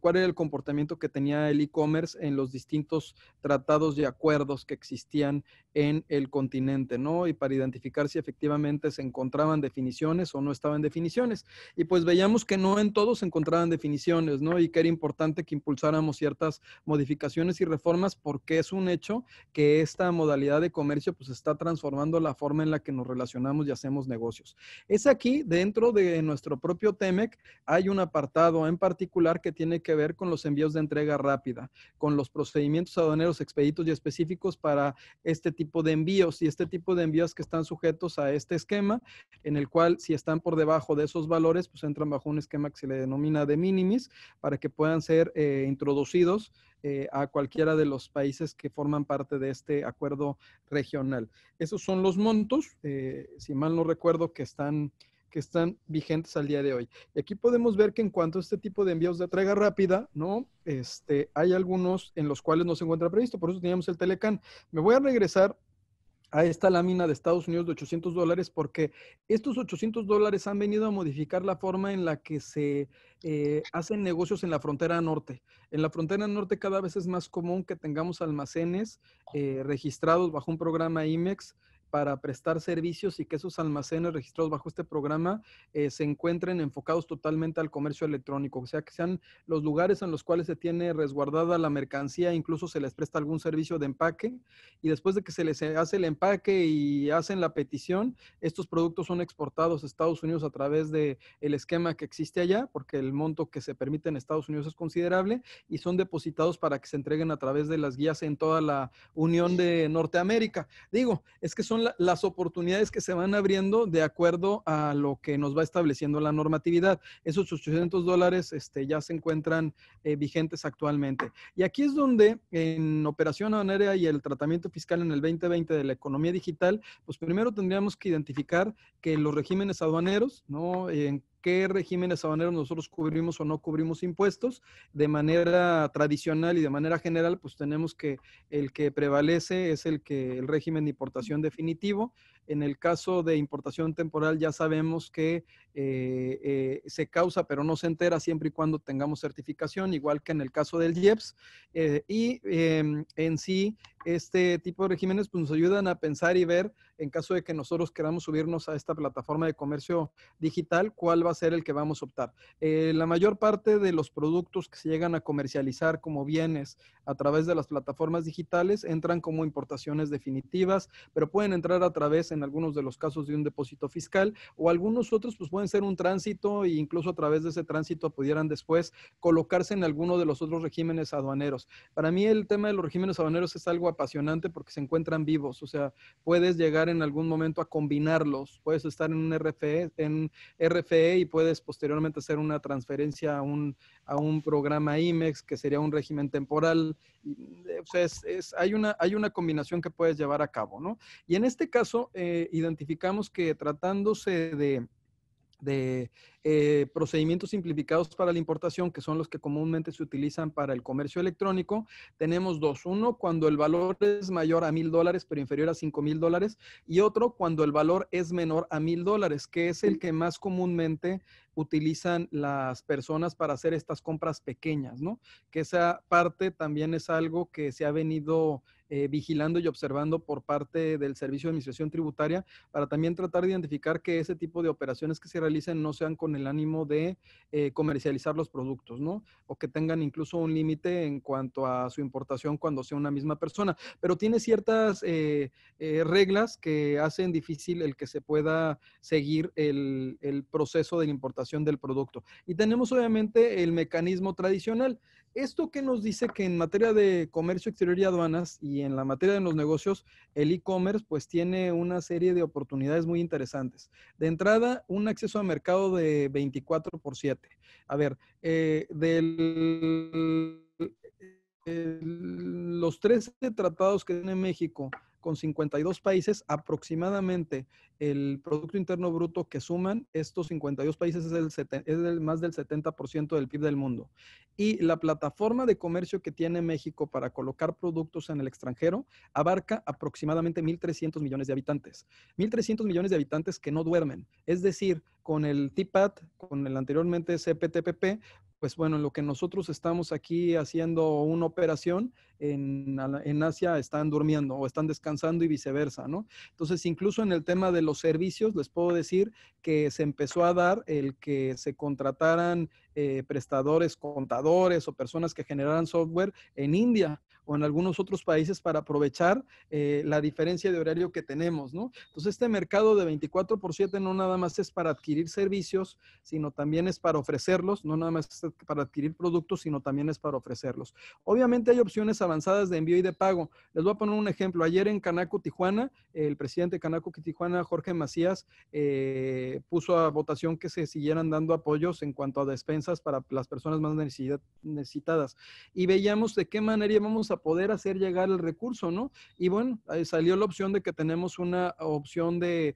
cuál era el comportamiento que tenía el e-commerce en los distintos tratados y acuerdos que existían en el continente, ¿no? Y para identificar si efectivamente se encontraban definiciones o no estaban definiciones. Y pues veíamos que no en todos se encontraban definiciones, ¿no? Y que era importante que impulsáramos ciertas modificaciones y reformas porque es un hecho que esta modalidad de comercio pues está transformando la forma en la que nos relacionamos y hacemos negocios. Es aquí, dentro dentro de nuestro propio TEMEC hay un apartado en particular que tiene que ver con los envíos de entrega rápida, con los procedimientos aduaneros expeditos y específicos para este tipo de envíos y este tipo de envíos que están sujetos a este esquema, en el cual si están por debajo de esos valores, pues entran bajo un esquema que se le denomina de minimis para que puedan ser introducidos a cualquiera de los países que forman parte de este acuerdo regional. Esos son los montos, si mal no recuerdo, que están vigentes al día de hoy. Y aquí podemos ver que en cuanto a este tipo de envíos de entrega rápida, ¿no? Hay algunos en los cuales no se encuentra previsto, por eso teníamos el Telecan. Me voy a regresar a esta lámina de Estados Unidos de $800 porque estos $800 han venido a modificar la forma en la que se hacen negocios en la frontera norte. En la frontera norte cada vez es más común que tengamos almacenes registrados bajo un programa IMEX para prestar servicios y que esos almacenes registrados bajo este programa se encuentren enfocados totalmente al comercio electrónico, o sea, que sean los lugares en los cuales se tiene resguardada la mercancía, incluso se les presta algún servicio de empaque, y después de que se les hace el empaque y hacen la petición, estos productos son exportados a Estados Unidos a través del esquema que existe allá, porque el monto que se permite en Estados Unidos es considerable, y son depositados para que se entreguen a través de las guías en toda la Unión de Norteamérica. Digo, es que son las oportunidades que se van abriendo de acuerdo a lo que nos va estableciendo la normatividad. Esos $800 ya se encuentran vigentes actualmente. Y aquí es donde en operación aduanera y el tratamiento fiscal en el 2020 de la economía digital, pues primero tendríamos que identificar que los regímenes aduaneros, ¿no? En qué regímenes aduaneros nosotros cubrimos o no cubrimos impuestos. De manera tradicional y de manera general, pues tenemos que el que prevalece es el régimen de importación definitivo. En el caso de importación temporal ya sabemos que se causa pero no se entera siempre y cuando tengamos certificación, igual que en el caso del IEPS. En sí, este tipo de regímenes pues, nos ayudan a pensar y ver, en caso de que nosotros queramos subirnos a esta plataforma de comercio digital, cuál va a ser el que vamos a optar. La mayor parte de los productos que se llegan a comercializar como bienes a través de las plataformas digitales entran como importaciones definitivas, pero pueden entrar a través, en algunos de los casos, de un depósito fiscal, o algunos otros pues pueden ser un tránsito e incluso a través de ese tránsito pudieran después colocarse en alguno de los otros regímenes aduaneros. Para mí el tema de los regímenes aduaneros es algo apasionante porque se encuentran vivos, o sea, puedes llegar en algún momento a combinarlos, puedes estar en un RFE y puedes posteriormente hacer una transferencia a un programa IMEX, que sería un régimen temporal. O sea, hay una combinación que puedes llevar a cabo, ¿no? Y en este caso, identificamos que tratándose de procedimientos simplificados para la importación, que son los que comúnmente se utilizan para el comercio electrónico, tenemos dos. Uno, cuando el valor es mayor a $1,000, pero inferior a $5,000, y otro, cuando el valor es menor a $1,000, que es el que más comúnmente utilizan las personas para hacer estas compras pequeñas, ¿no? Que esa parte también es algo que se ha venido vigilando y observando por parte del Servicio de Administración Tributaria, para también tratar de identificar que ese tipo de operaciones que se realicen no sean con el ánimo de comercializar los productos, ¿no? O que tengan incluso un límite en cuanto a su importación cuando sea una misma persona. Pero tiene ciertas reglas que hacen difícil el que se pueda seguir el proceso de la importación del producto. Y tenemos obviamente el mecanismo tradicional. Esto que nos dice que en materia de comercio exterior y aduanas y en la materia de los negocios, el e-commerce pues tiene una serie de oportunidades muy interesantes. De entrada, un acceso a mercado de 24/7. A ver, los 13 tratados que tiene México con 52 países, aproximadamente el Producto Interno Bruto que suman estos 52 países es más del 70% del PIB del mundo. Y la plataforma de comercio que tiene México para colocar productos en el extranjero abarca aproximadamente 1,300 millones de habitantes. 1,300 millones de habitantes que no duermen. Es decir, con el TPAT, con el anteriormente CPTPP, pues bueno, en lo que nosotros estamos aquí haciendo una operación, en Asia están durmiendo o están descansando y viceversa, ¿no? Entonces, incluso en el tema de los servicios, les puedo decir que se empezó a dar el que se contrataran prestadores, contadores o personas que generaran software en India, o en algunos otros países para aprovechar la diferencia de horario que tenemos, ¿no? Entonces, este mercado de 24/7 no nada más es para adquirir servicios, sino también es para ofrecerlos, no nada más es para adquirir productos, sino también es para ofrecerlos. Obviamente hay opciones avanzadas de envío y de pago. Les voy a poner un ejemplo. Ayer en Canaco Tijuana, el presidente de Canaco Tijuana, Jorge Macías, puso a votación que se siguieran dando apoyos en cuanto a despensas para las personas más necesitadas. Y veíamos de qué manera íbamos a poder hacer llegar el recurso, ¿no? Y bueno, ahí salió la opción de que tenemos una opción de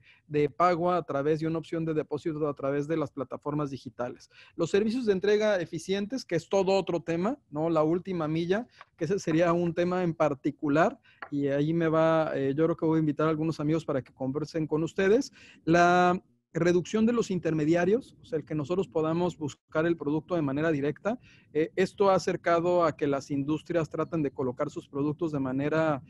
pago a través de una opción de depósito a través de las plataformas digitales. Los servicios de entrega eficientes, que es todo otro tema, ¿no? La última milla, que ese sería un tema en particular, y ahí me va, yo creo que voy a invitar a algunos amigos para que conversen con ustedes. La reducción de los intermediarios, o sea, el que nosotros podamos buscar el producto de manera directa. Esto ha acercado a que las industrias tratan de colocar sus productos de manera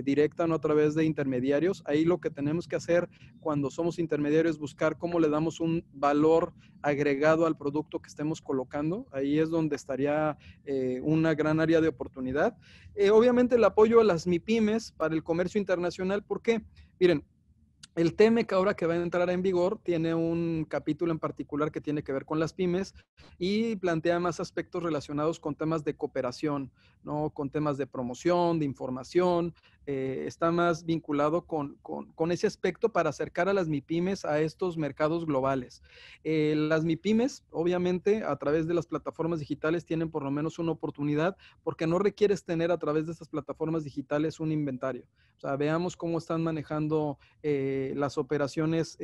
directa, no a través de intermediarios. Ahí lo que tenemos que hacer cuando somos intermediarios es buscar cómo le damos un valor agregado al producto que estemos colocando. Ahí es donde estaría una gran área de oportunidad. Obviamente el apoyo a las MIPYMES para el comercio internacional. ¿Por qué? Miren, el TEMEC ahora que va a entrar en vigor tiene un capítulo en particular que tiene que ver con las pymes y plantea más aspectos relacionados con temas de cooperación, ¿no? Con temas de promoción, de información. Está más vinculado con ese aspecto para acercar a las MIPYMES a estos mercados globales. Las MIPYMES, obviamente, a través de las plataformas digitales tienen por lo menos una oportunidad porque no requieres tener a través de estas plataformas digitales un inventario. O sea, veamos cómo están manejando las operaciones,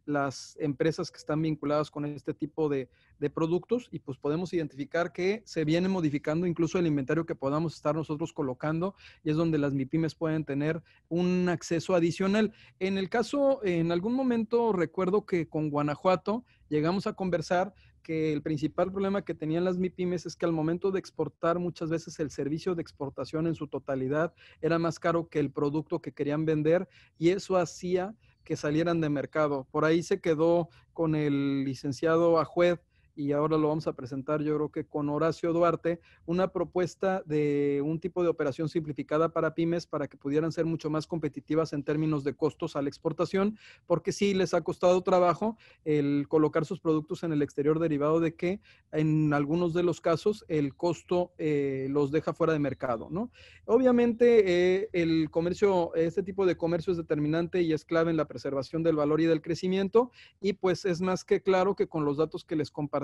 las empresas que están vinculadas con este tipo de productos y pues podemos identificar que se viene modificando incluso el inventario que podamos estar nosotros colocando y es donde las MIPYMES pueden tener un acceso adicional. En el caso, en algún momento recuerdo que con Guanajuato llegamos a conversar que el principal problema que tenían las MIPYMES es que al momento de exportar muchas veces el servicio de exportación en su totalidad era más caro que el producto que querían vender y eso hacía que salieran de mercado. Por ahí se quedó con el licenciado Ajued y ahora lo vamos a presentar yo creo que con Horacio Duarte, una propuesta de un tipo de operación simplificada para pymes para que pudieran ser mucho más competitivas en términos de costos a la exportación, porque sí les ha costado trabajo el colocar sus productos en el exterior derivado de que en algunos de los casos el costo los deja fuera de mercado, ¿no? Obviamente el comercio, este tipo de comercio es determinante y es clave en la preservación del valor y del crecimiento y pues es más que claro que con los datos que les compartía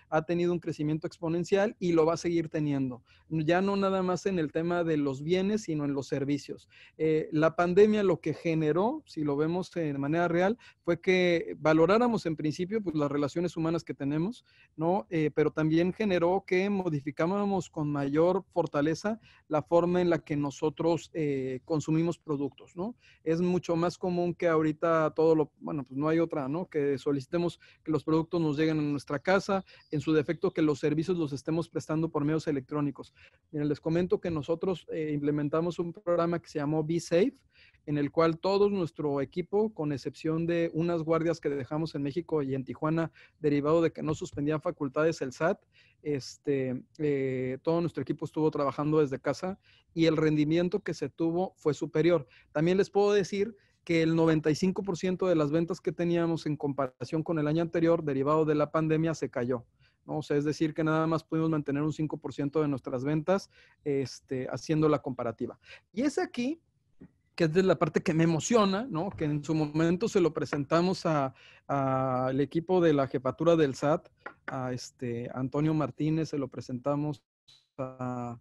ha tenido un crecimiento exponencial y lo va a seguir teniendo. Ya no nada más en el tema de los bienes, sino en los servicios. La pandemia lo que generó, si lo vemos de manera real, fue que valoráramos en principio pues, las relaciones humanas que tenemos, ¿no? Pero también generó que modificáramos con mayor fortaleza la forma en la que nosotros consumimos productos, ¿no? Es mucho más común que ahorita todo lo, bueno, pues no hay otra, ¿no? Que solicitemos que los productos nos lleguen a nuestra casa, en su defecto que los servicios los estemos prestando por medios electrónicos. Miren, les comento que nosotros implementamos un programa que se llamó Be Safe, en el cual todo nuestro equipo, con excepción de unas guardias que dejamos en México y en Tijuana, derivado de que no suspendían facultades el SAT, todo nuestro equipo estuvo trabajando desde casa y el rendimiento que se tuvo fue superior. También les puedo decir que el 95% de las ventas que teníamos en comparación con el año anterior, derivado de la pandemia, se cayó, ¿no? O sea, es decir, que nada más pudimos mantener un 5% de nuestras ventas haciendo la comparativa. Y es aquí que es de la parte que me emociona, ¿no? Que en su momento se lo presentamos al equipo de la jefatura del SAT, a Antonio Martínez, se lo presentamos a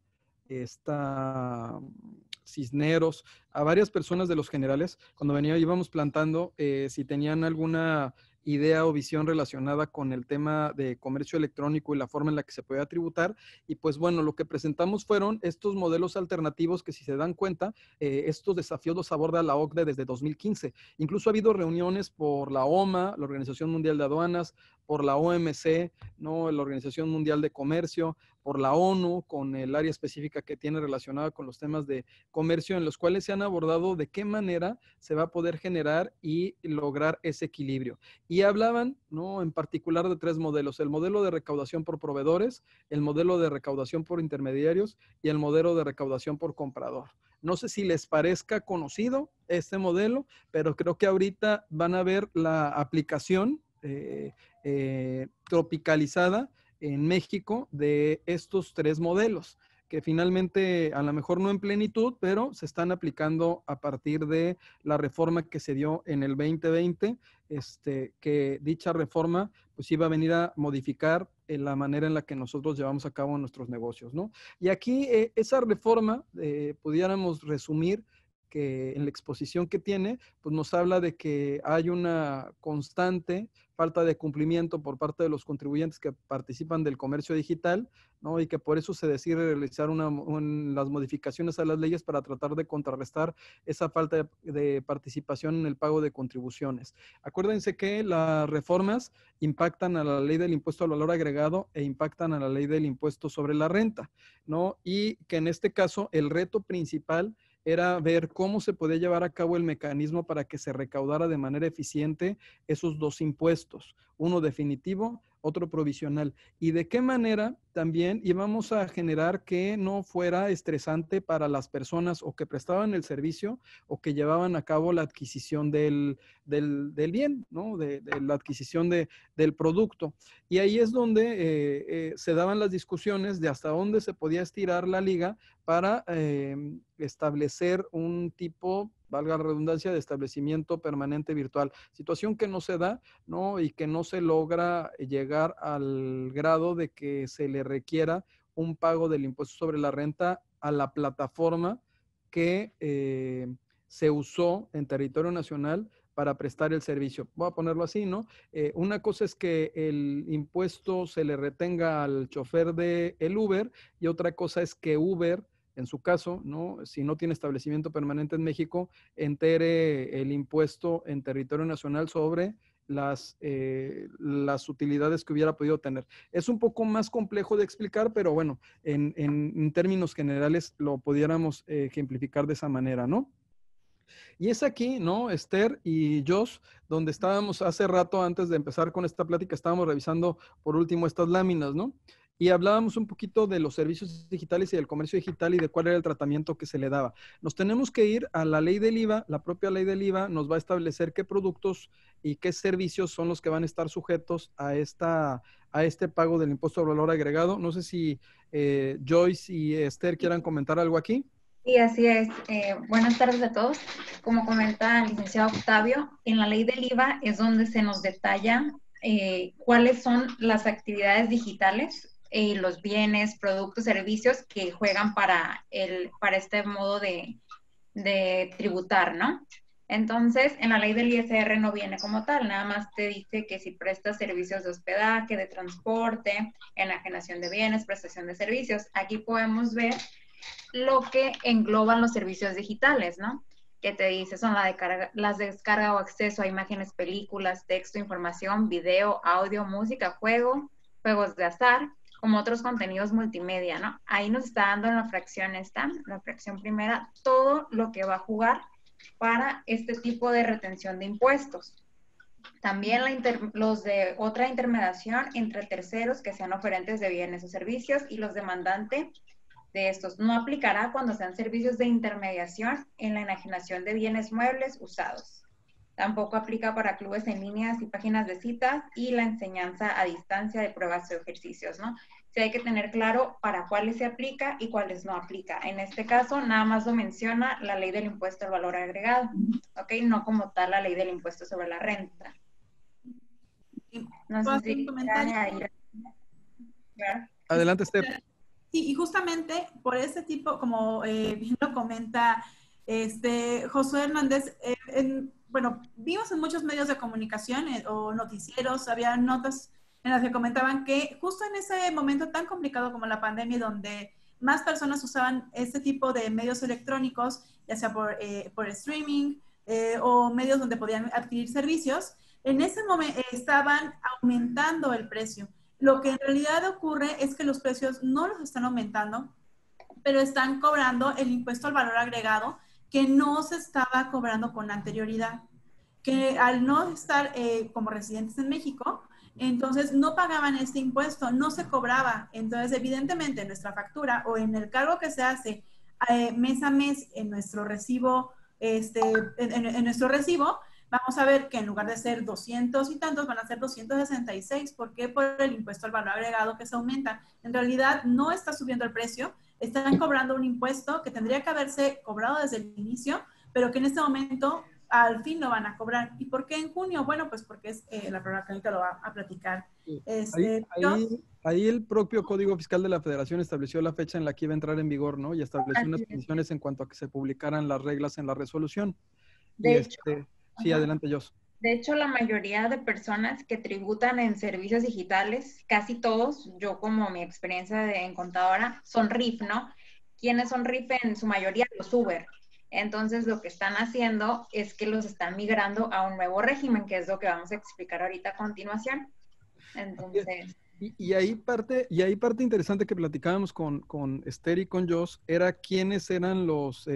Cisneros, a varias personas de los generales, cuando íbamos plantando, si tenían alguna idea o visión relacionada con el tema de comercio electrónico y la forma en la que se podía tributar. Y pues bueno, lo que presentamos fueron estos modelos alternativos que si se dan cuenta, estos desafíos los aborda la OCDE desde 2015. Incluso ha habido reuniones por la OMA, la Organización Mundial de Aduanas, por la OMC, ¿no? La Organización Mundial de Comercio, por la ONU, con el área específica que tiene relacionada con los temas de comercio, en los cuales se han abordado de qué manera se va a poder generar y lograr ese equilibrio. Y hablaban, ¿no?, en particular de 3 modelos: el modelo de recaudación por proveedores, el modelo de recaudación por intermediarios y el modelo de recaudación por comprador. No sé si les parezca conocido este modelo, pero creo que ahorita van a ver la aplicación tropicalizada en México de estos 3 modelos, que finalmente a lo mejor no en plenitud, pero se están aplicando a partir de la reforma que se dio en el 2020, que dicha reforma pues iba a venir a modificar la manera en la que nosotros llevamos a cabo nuestros negocios, ¿no? Y aquí esa reforma, pudiéramos resumir que en la exposición que tiene, pues nos habla de que hay una constante falta de cumplimiento por parte de los contribuyentes que participan del comercio digital, ¿no? Y que por eso se decide realizar las modificaciones a las leyes para tratar de contrarrestar esa falta de participación en el pago de contribuciones. Acuérdense que las reformas impactan a la ley del impuesto al valor agregado e impactan a la ley del impuesto sobre la renta, ¿no? Y que en este caso el reto principal era ver cómo se podía llevar a cabo el mecanismo para que se recaudara de manera eficiente esos 2 impuestos, uno definitivo, otro provisional, y de qué manera también íbamos a generar que no fuera estresante para las personas o que prestaban el servicio o que llevaban a cabo la adquisición del bien, ¿no? De la adquisición del producto. Y ahí es donde se daban las discusiones de hasta dónde se podía estirar la liga para establecer un tipo, valga la redundancia, de establecimiento permanente virtual. Situación que no se da, ¿no? Y que no se logra llegar al grado de que se le requiera un pago del impuesto sobre la renta a la plataforma que se usó en territorio nacional para prestar el servicio. Voy a ponerlo así, ¿no? Una cosa es que el impuesto se le retenga al chofer de el Uber y otra cosa es que Uber, en su caso, ¿no?, si no tiene establecimiento permanente en México, entere el impuesto en territorio nacional sobre las utilidades que hubiera podido tener. Es un poco más complejo de explicar, pero bueno, en términos generales lo pudiéramos ejemplificar de esa manera, ¿no? Y es aquí, ¿no, Esther y Josh, donde estábamos hace rato, antes de empezar con esta plática, estábamos revisando por último estas láminas, ¿no? Y hablábamos un poquito de los servicios digitales y del comercio digital y de cuál era el tratamiento que se le daba. Nos tenemos que ir a la ley del IVA. La propia ley del IVA nos va a establecer qué productos y qué servicios son los que van a estar sujetos a este pago del impuesto al valor agregado. No sé si Joyce y Esther quieran comentar algo aquí. Sí, así es. Buenas tardes a todos. Como comenta el licenciado Octavio, en la ley del IVA es donde se nos detalla cuáles son las actividades digitales, los bienes, productos, servicios que juegan para este modo de tributar, ¿no? Entonces, en la ley del ISR no viene como tal, nada más te dice que si prestas servicios de hospedaje, de transporte, enajenación de bienes, prestación de servicios. Aquí podemos ver lo que engloban los servicios digitales, ¿no? Que te dice, son las de descarga o acceso a imágenes, películas, texto, información, video, audio, música, juegos de azar, como otros contenidos multimedia, ¿no? Ahí nos está dando en la fracción la fracción primera, todo lo que va a jugar para este tipo de retención de impuestos. También los de otra intermediación entre terceros que sean oferentes de bienes o servicios y los demandantes de estos. No aplicará cuando sean servicios de intermediación en la enajenación de bienes muebles usados. Tampoco aplica para clubes en líneas y páginas de citas y la enseñanza a distancia de pruebas o ejercicios, ¿no? Sí, hay que tener claro para cuáles se aplica y cuáles no aplica. En este caso, nada más lo menciona la ley del impuesto al valor agregado, ¿ok? No como tal la ley del impuesto sobre la renta. No sé si añadir. Adelante, Esther. Sí, y justamente por ese tipo, como bien lo comenta Josué Hernández, bueno, vimos en muchos medios de comunicación o noticieros, había notas en las que comentaban que justo en ese momento tan complicado como la pandemia, donde más personas usaban este tipo de medios electrónicos, ya sea por streaming o medios donde podían adquirir servicios, en ese momento estaban aumentando el precio. Lo que en realidad ocurre es que los precios no los están aumentando, pero están cobrando el impuesto al valor agregado que no se estaba cobrando con anterioridad, que al no estar como residentes en México, entonces no pagaban este impuesto, no se cobraba. Entonces, evidentemente, en nuestra factura o en el cargo que se hace mes a mes en nuestro recibo, en nuestro recibo, vamos a ver que en lugar de ser 200 y tantos, van a ser 266. ¿Por qué? Por el impuesto al valor agregado que se aumenta. En realidad, no está subiendo el precio, están cobrando un impuesto que tendría que haberse cobrado desde el inicio, pero que en este momento al fin lo van a cobrar. ¿Y por qué en junio? Bueno, pues porque es la programa que ahorita lo va a platicar. Ahí el propio Código Fiscal de la Federación estableció la fecha en la que iba a entrar en vigor, ¿no? Y estableció unas condiciones en cuanto a que se publicaran las reglas en la resolución. De hecho, sí, adelante, Jos. De hecho, la mayoría de personas que tributan en servicios digitales, casi todos, yo como mi experiencia en contadora, son RIF, ¿no? ¿Quiénes son RIF? En su mayoría los Uber. Entonces, lo que están haciendo es que los están migrando a un nuevo régimen, que es lo que vamos a explicar ahorita a continuación. Entonces... Y ahí parte interesante que platicábamos con Esther y con Jos era quiénes eran los...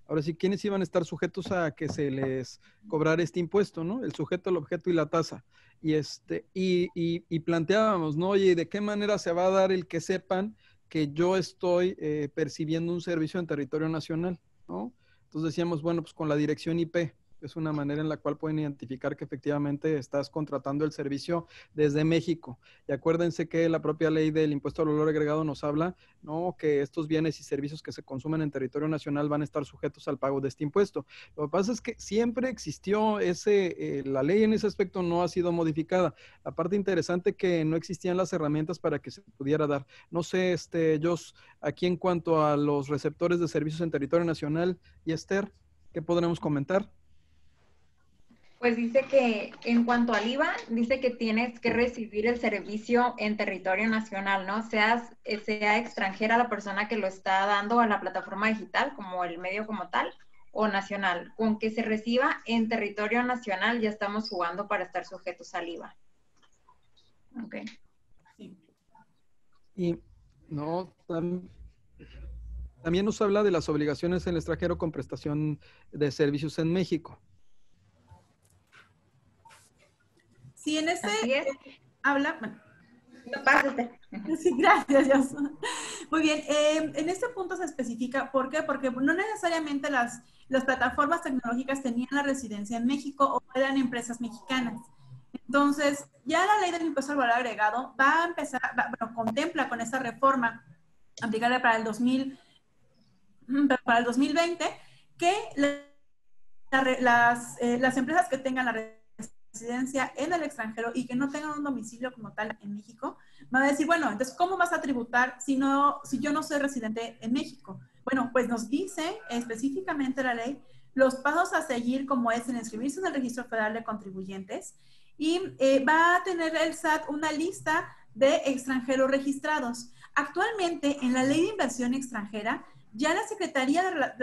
ahora sí, ¿quiénes iban a estar sujetos a que se les cobrara este impuesto, ¿no? El sujeto, el objeto y la tasa. Y planteábamos, ¿no? Oye, ¿de qué manera se va a dar el que sepan que yo estoy percibiendo un servicio en territorio nacional, ¿no? Entonces decíamos, bueno, pues con la dirección IP. Es una manera en la cual pueden identificar que efectivamente estás contratando el servicio desde México. Y acuérdense que la propia ley del impuesto al valor agregado nos habla, ¿no?, que estos bienes y servicios que se consumen en territorio nacional van a estar sujetos al pago de este impuesto. Lo que pasa es que siempre existió la ley en ese aspecto no ha sido modificada. La parte interesante que no existían las herramientas para que se pudiera dar. No sé, Jos, aquí en cuanto a los receptores de servicios en territorio nacional y Esther, ¿qué podremos comentar? Pues dice que en cuanto al IVA, dice que tienes que recibir el servicio en territorio nacional, ¿no? Sea extranjera la persona que lo está dando a la plataforma digital, como el medio como tal, o nacional. Con que se reciba en territorio nacional ya estamos jugando para estar sujetos al IVA. Ok. Sí. Y no, también nos habla de las obligaciones en el extranjero con prestación de servicios en México. Sí, en este habla... Bueno. Pásate. Sí, gracias, Dios. Muy bien, en este punto se especifica, ¿por qué? Porque no necesariamente las plataformas tecnológicas tenían la residencia en México o eran empresas mexicanas. Entonces, ya la ley del impuesto al valor agregado va a empezar, contempla con esa reforma aplicable para el 2020, que las empresas que tengan la residencia en el extranjero y que no tengan un domicilio como tal en México, van a decir, bueno, entonces, ¿cómo vas a tributar si yo no soy residente en México? Bueno, pues nos dice específicamente la ley los pasos a seguir, como es en inscribirse en el Registro Federal de Contribuyentes, y va a tener el SAT una lista de extranjeros registrados. Actualmente, en la Ley de Inversión Extranjera, ya la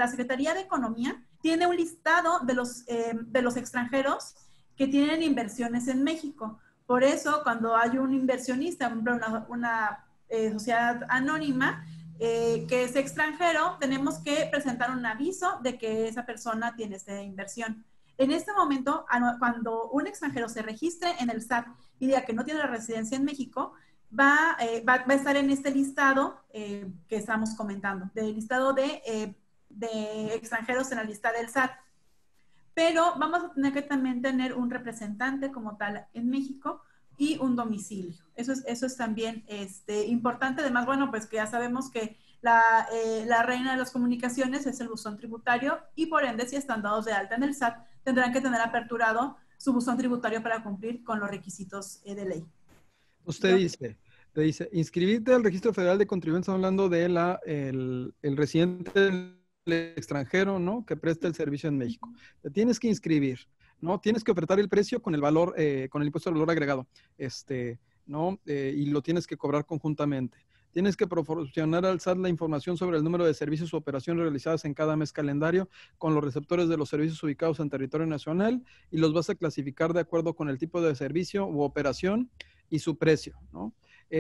Secretaría de Economía tiene un listado de los extranjeros que tienen inversiones en México. Por eso, cuando hay un inversionista, una sociedad anónima que es extranjero, tenemos que presentar un aviso de que esa persona tiene esta inversión. En este momento, cuando un extranjero se registre en el SAT y diga que no tiene la residencia en México, va a estar en este listado que estamos comentando, del listado de extranjeros en la lista del SAT. Pero vamos a tener que también tener un representante como tal en México y un domicilio. Eso es también importante. Además, bueno, pues que ya sabemos que la reina de las comunicaciones es el buzón tributario y por ende, si están dados de alta en el SAT, tendrán que tener aperturado su buzón tributario para cumplir con los requisitos de ley. Usted dice, inscribirte al Registro Federal de Contribuyentes, hablando de el residente del extranjero, ¿no?, que presta el servicio en México. Te tienes que inscribir, ¿no? Tienes que ofertar el precio con el valor, con el impuesto al valor agregado, ¿no? Y lo tienes que cobrar conjuntamente. Tienes que proporcionar al SAT la información sobre el número de servicios u operaciones realizadas en cada mes calendario con los receptores de los servicios ubicados en territorio nacional y los vas a clasificar de acuerdo con el tipo de servicio u operación y su precio, ¿no?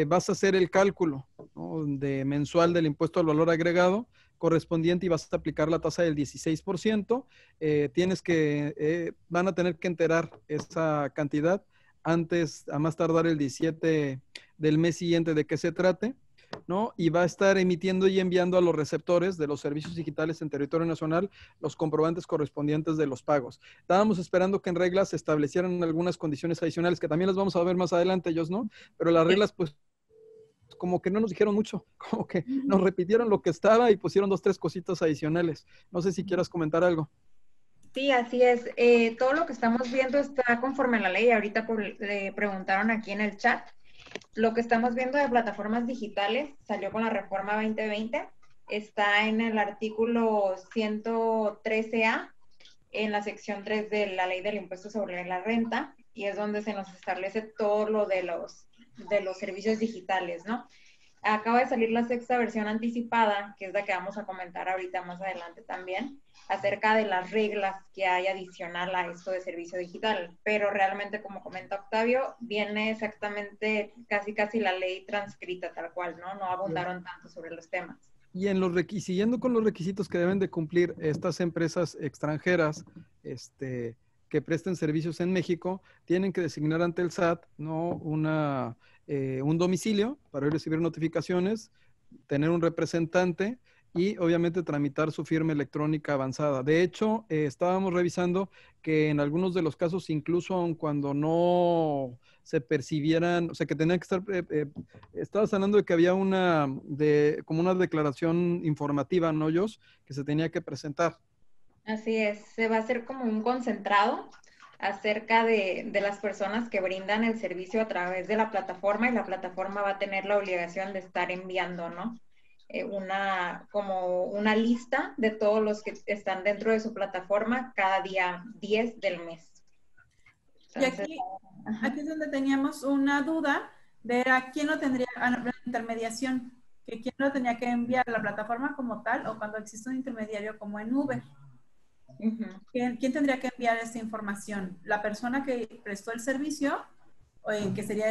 vas a hacer el cálculo, ¿no?, de mensual del impuesto al valor agregado correspondiente y vas a aplicar la tasa del 16%. Van a tener que enterar esa cantidad antes, a más tardar el 17 del mes siguiente de qué se trate, ¿no? Y va a estar emitiendo y enviando a los receptores de los servicios digitales en territorio nacional los comprobantes correspondientes de los pagos. Estábamos esperando que en reglas se establecieran algunas condiciones adicionales, que también las vamos a ver más adelante ellos, ¿no? Pero las reglas, pues, como que no nos dijeron mucho, como que nos repitieron lo que estaba y pusieron 2, 3 cositas adicionales. No sé si quieras comentar algo. Sí, así es. Todo lo que estamos viendo está conforme a la ley. Ahorita le preguntaron aquí en el chat. Lo que estamos viendo de plataformas digitales salió con la reforma 2020. Está en el artículo 113A, en la sección 3 de la ley del impuesto sobre la renta, y es donde se nos establece todo lo de los servicios digitales, ¿no? Acaba de salir la 6ª versión anticipada, que es la que vamos a comentar ahorita más adelante también, acerca de las reglas que hay adicional a esto de servicio digital. Pero realmente, como comenta Octavio, viene exactamente casi la ley transcrita tal cual, ¿no? No abundaron tanto sobre los temas. Y siguiendo con los requisitos que deben de cumplir estas empresas extranjeras, que presten servicios en México, tienen que designar ante el SAT, ¿no?, un domicilio para recibir notificaciones, tener un representante y obviamente tramitar su firma electrónica avanzada. De hecho, estábamos revisando que en algunos de los casos, incluso aun cuando no se percibieran, o sea, que tenían que estar, estabas hablando de que había como una declaración informativa, ¿no, Jos?, que se tenía que presentar. Así es, se va a hacer como un concentrado acerca de las personas que brindan el servicio a través de la plataforma, y la plataforma va a tener la obligación de estar enviando, ¿no?, como una lista de todos los que están dentro de su plataforma cada día 10 del mes. Entonces, y aquí es donde teníamos una duda de a quién lo tendría la intermediación, que quién lo tenía que enviar, la plataforma como tal, o cuando existe un intermediario como en Uber. ¿Quién tendría que enviar esta información? ¿La persona que prestó el servicio, que sería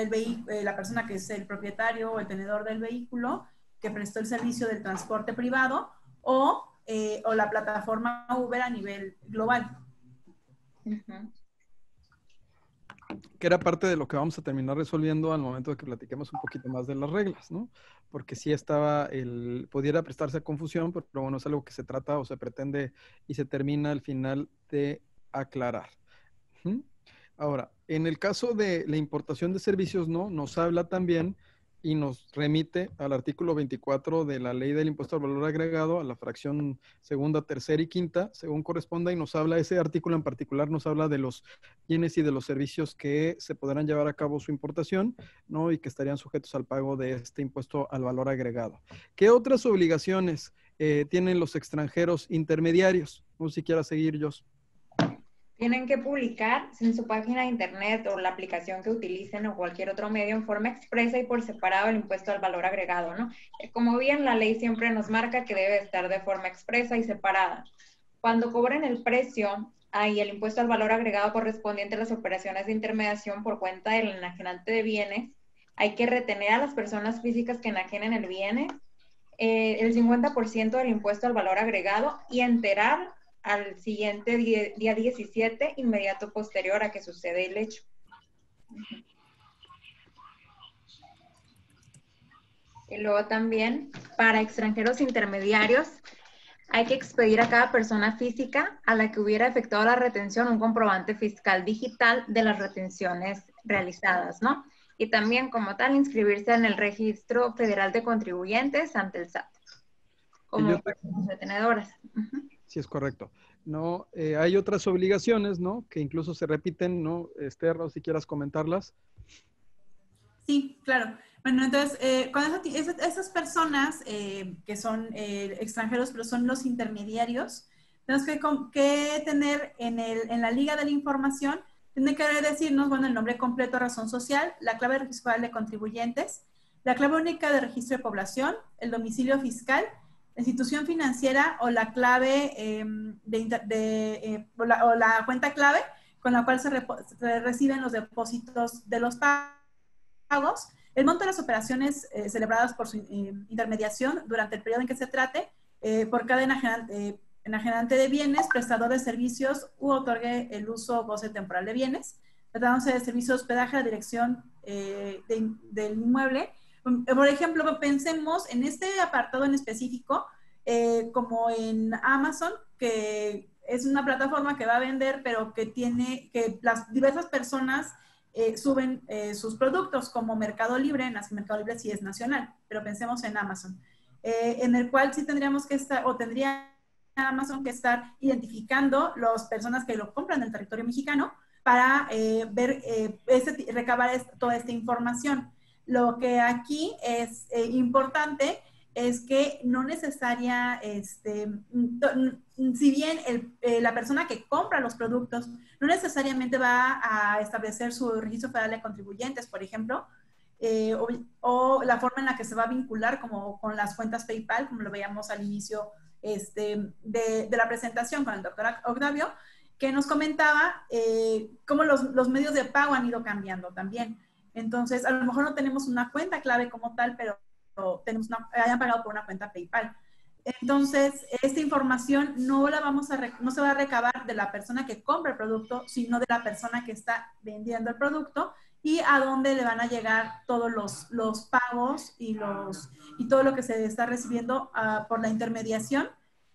la persona que es el propietario o el tenedor del vehículo, que prestó el servicio del transporte privado, o la plataforma Uber a nivel global? Que era parte de lo que vamos a terminar resolviendo al momento de que platiquemos un poquito más de las reglas, ¿no? Porque sí pudiera prestarse a confusión, pero bueno, es algo que se trata o se pretende y se termina al final de aclarar. Ahora, en el caso de la importación de servicios, ¿no?, nos habla también y nos remite al artículo 24 de la Ley del Impuesto al Valor Agregado, a la fracción segunda, tercera y quinta, según corresponda, y nos habla, ese artículo en particular nos habla de los bienes y de los servicios que se podrán llevar a cabo su importación, ¿no?, y que estarían sujetos al pago de este impuesto al valor agregado. ¿Qué otras obligaciones tienen los extranjeros intermediarios? No sé si quieras seguir, Jos. Tienen que publicar en su página de internet o la aplicación que utilicen o cualquier otro medio en forma expresa y por separado el impuesto al valor agregado, ¿no? Como bien la ley siempre nos marca que debe estar de forma expresa y separada. Cuando cobren el precio y el impuesto al valor agregado correspondiente a las operaciones de intermediación por cuenta del enajenante de bienes, hay que retener a las personas físicas que enajenen el bien el 50% del impuesto al valor agregado y enterar al siguiente día 17, inmediato posterior a que sucede el hecho. Y luego también, para extranjeros intermediarios, hay que expedir a cada persona física a la que hubiera efectuado la retención un comprobante fiscal digital de las retenciones realizadas, ¿no? Y también, como tal, inscribirse en el Registro Federal de Contribuyentes ante el SAT, como personas retenedoras. Sí, es correcto. No, hay otras obligaciones, ¿no?, que incluso se repiten, ¿no? Ro, si quieras comentarlas. Sí, claro. Bueno, entonces, cuando esas personas que son extranjeros, pero son los intermediarios, tenemos que tener en la liga de la información, tiene que decirnos, bueno, el nombre completo, razón social, la clave fiscal de contribuyentes, la clave única de registro de población, el domicilio fiscal, la institución financiera o la clave o la cuenta clave con la cual se reciben los depósitos de los pagos, el monto de las operaciones celebradas por su intermediación durante el periodo en que se trate, por cada enajenante de bienes, prestador de servicios u otorgue el uso o goce temporal de bienes, tratándose de servicio de hospedaje a la dirección del inmueble. Por ejemplo, pensemos en este apartado en específico, como en Amazon, que es una plataforma que va a vender, pero que las diversas personas suben sus productos, como Mercado Libre. Mercado Libre sí es nacional, pero pensemos en Amazon, en el cual sí tendríamos que estar, o tendría Amazon que estar identificando las personas que lo compran en el territorio mexicano para recabar toda esta información. Lo que aquí es importante es que no necesaria, si bien la persona que compra los productos no necesariamente va a establecer su registro federal de contribuyentes, por ejemplo, o la forma en la que se va a vincular como con las cuentas PayPal, como lo veíamos al inicio de la presentación con el doctor Octavio, que nos comentaba cómo los medios de pago han ido cambiando también. Entonces, a lo mejor no tenemos una cuenta clave como tal, pero hayan pagado por una cuenta PayPal. Entonces, esta información no se va a recabar de la persona que compra el producto, sino de la persona que está vendiendo el producto y a dónde le van a llegar todos los pagos y todo lo que se está recibiendo por la intermediación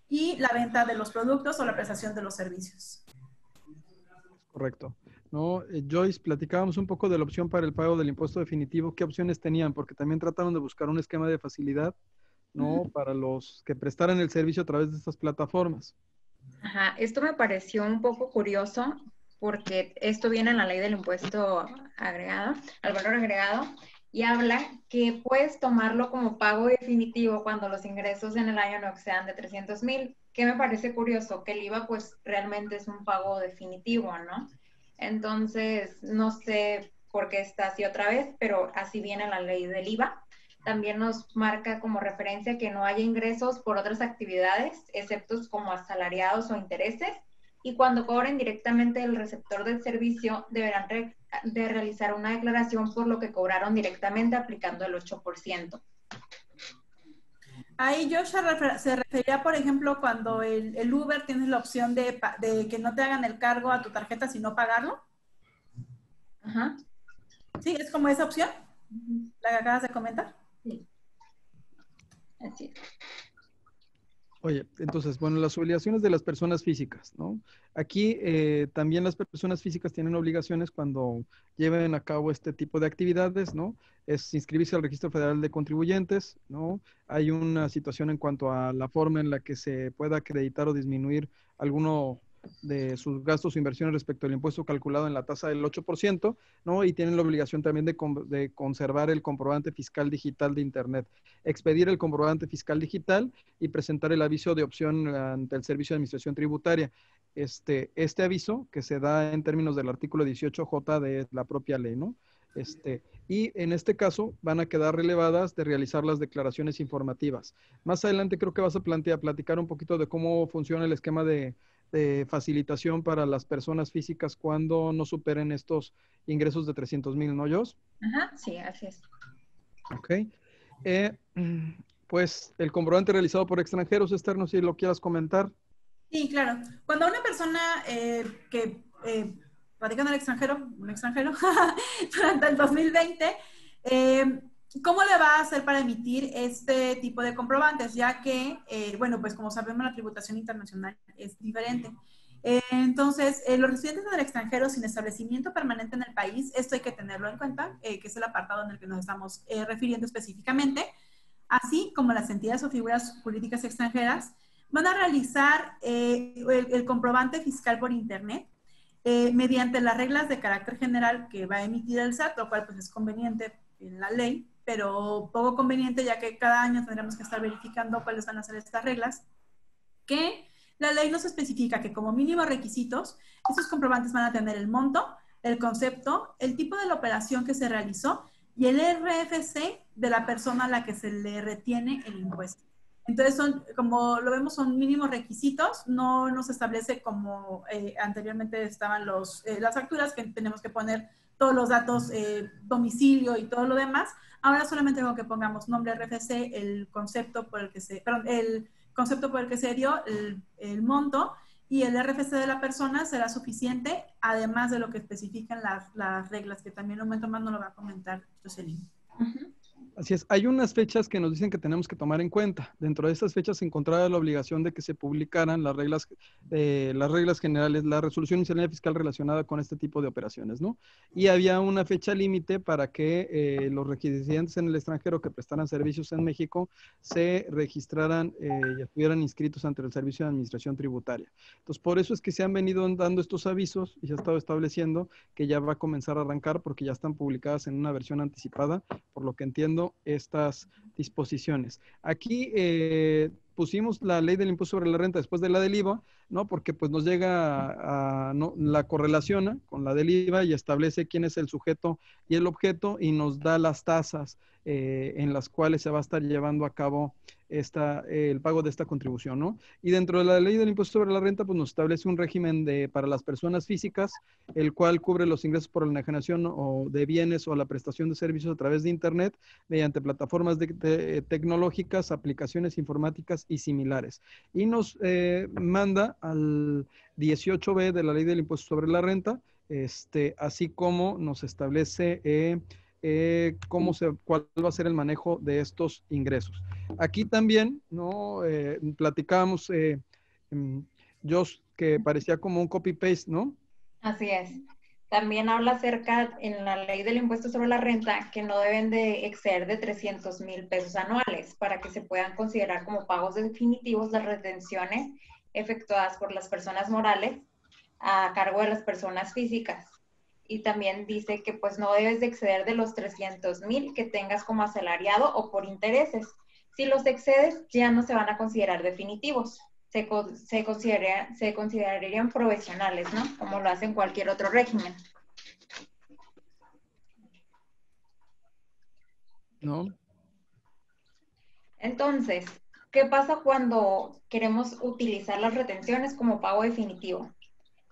y la venta de los productos o la prestación de los servicios. Correcto. ¿No? Joyce, platicábamos un poco de la opción para el pago del impuesto definitivo. ¿Qué opciones tenían? Porque también trataron de buscar un esquema de facilidad, ¿no? Para los que prestaran el servicio a través de estas plataformas. Ajá, esto me pareció un poco curioso porque esto viene en la ley del impuesto agregado, al valor agregado, y habla que puedes tomarlo como pago definitivo cuando los ingresos en el año no excedan de 300,000. ¿Qué me parece curioso? Que el IVA pues realmente es un pago definitivo, ¿no? Entonces, no sé por qué está así otra vez, pero así viene la ley del IVA. También nos marca como referencia que no haya ingresos por otras actividades, excepto como asalariados o intereses, y cuando cobren directamente el receptor del servicio, deberán de realizar una declaración por lo que cobraron directamente aplicando el 8%. Ahí Joshua se refería, por ejemplo, cuando el Uber tienes la opción de que no te hagan el cargo a tu tarjeta sino pagarlo. Ajá. Sí, es como esa opción, la que acabas de comentar. Sí. Así es. Oye, entonces, bueno, las obligaciones de las personas físicas, ¿no? Aquí también las personas físicas tienen obligaciones cuando lleven a cabo este tipo de actividades, ¿no? Es inscribirse al Registro Federal de Contribuyentes, ¿no? Hay una situación en cuanto a la forma en la que se pueda acreditar o disminuir alguno de sus gastos o inversiones respecto al impuesto calculado en la tasa del 8%, ¿no? Y tienen la obligación también de conservar el comprobante fiscal digital de Internet, expedir el comprobante fiscal digital y presentar el aviso de opción ante el Servicio de Administración Tributaria. Este aviso que se da en términos del artículo 18J de la propia ley, ¿no? Y en este caso van a quedar relevadas de realizar las declaraciones informativas. Más adelante creo que vas a platicar un poquito de cómo funciona el esquema de facilitación para las personas físicas cuando no superen estos ingresos de 300,000, ¿no, Jos? Ajá, sí, así es. Ok. Pues el comprobante realizado por extranjeros, Esther, no sé si lo quieras comentar. Sí, claro. Cuando una persona que radica en el extranjero, un extranjero, durante el 2020, ¿cómo le va a hacer para emitir este tipo de comprobantes? Ya que, bueno, pues como sabemos, la tributación internacional es diferente. Entonces, los residentes del extranjero sin establecimiento permanente en el país, esto hay que tenerlo en cuenta, que es el apartado en el que nos estamos refiriendo específicamente, así como las entidades o figuras jurídicas extranjeras, van a realizar el comprobante fiscal por internet mediante las reglas de carácter general que va a emitir el SAT, lo cual pues es conveniente en la ley, pero poco conveniente ya que cada año tendremos que estar verificando cuáles van a ser estas reglas, que la ley nos especifica que como mínimo requisitos, estos comprobantes van a tener el monto, el concepto, el tipo de la operación que se realizó y el RFC de la persona a la que se le retiene el impuesto. Entonces, como lo vemos, son mínimos requisitos, no se establece como anteriormente estaban las facturas, que tenemos que poner todos los datos, domicilio y todo lo demás. Ahora solamente con que pongamos nombre RFC, el concepto por el que se dio, el monto, y el RFC de la persona será suficiente, además de lo que especifican las reglas, que también un momento más nos lo va a comentar Jocelyn. Así es, hay unas fechas que nos dicen que tenemos que tomar en cuenta. Dentro de esas fechas se encontraba la obligación de que se publicaran las reglas generales, la resolución miscelánea fiscal relacionada con este tipo de operaciones, ¿no? Y había una fecha límite para que los residentes en el extranjero que prestaran servicios en México se registraran y estuvieran inscritos ante el Servicio de Administración Tributaria. Entonces, por eso es que se han venido dando estos avisos y se ha estado estableciendo que ya va a comenzar a arrancar porque ya están publicadas en una versión anticipada, por lo que entiendo estas disposiciones. Aquí pusimos la ley del impuesto sobre la renta después de la del IVA, ¿no? Porque pues nos llega ¿no? La correlaciona con la del IVA y establece quién es el sujeto y el objeto y nos da las tasas en las cuales se va a estar llevando a cabo el pago de esta contribución, ¿no? Y dentro de la ley del impuesto sobre la renta, pues nos establece un régimen para las personas físicas, el cual cubre los ingresos por la enajenación o de bienes o la prestación de servicios a través de Internet mediante plataformas tecnológicas, aplicaciones informáticas y similares. Y nos manda al 18B de la ley del impuesto sobre la renta, así como nos establece cuál va a ser el manejo de estos ingresos. Aquí también, ¿no? Platicábamos, Josh, que parecía como un copy-paste, ¿no? Así es. También habla acerca en la ley del impuesto sobre la renta que no deben de exceder de 300,000 pesos anuales para que se puedan considerar como pagos definitivos las retenciones efectuadas por las personas morales a cargo de las personas físicas. Y también dice que pues no debes de exceder de los 300,000 que tengas como asalariado o por intereses. Si los excedes ya no se van a considerar definitivos. Se considerarían provisionales, ¿no? Como lo hacen cualquier otro régimen. ¿No? Entonces, ¿qué pasa cuando queremos utilizar las retenciones como pago definitivo?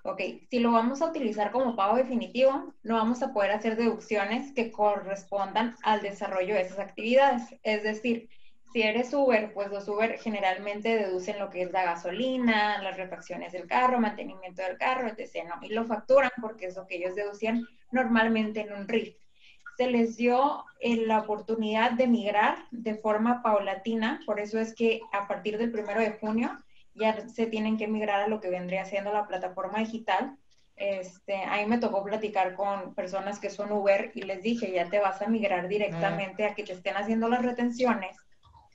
Ok, si lo vamos a utilizar como pago definitivo, no vamos a poder hacer deducciones que correspondan al desarrollo de esas actividades. Es decir, si eres Uber, pues los Uber generalmente deducen lo que es la gasolina, las refacciones del carro, mantenimiento del carro, etc., ¿no? Y lo facturan porque es lo que ellos deducían normalmente en un RIF. Se les dio la oportunidad de migrar de forma paulatina, por eso es que a partir del 1 de junio ya se tienen que migrar a lo que vendría siendo la plataforma digital. A mí me tocó platicar con personas que son Uber y les dije, ya te vas a migrar directamente a que te estén haciendo las retenciones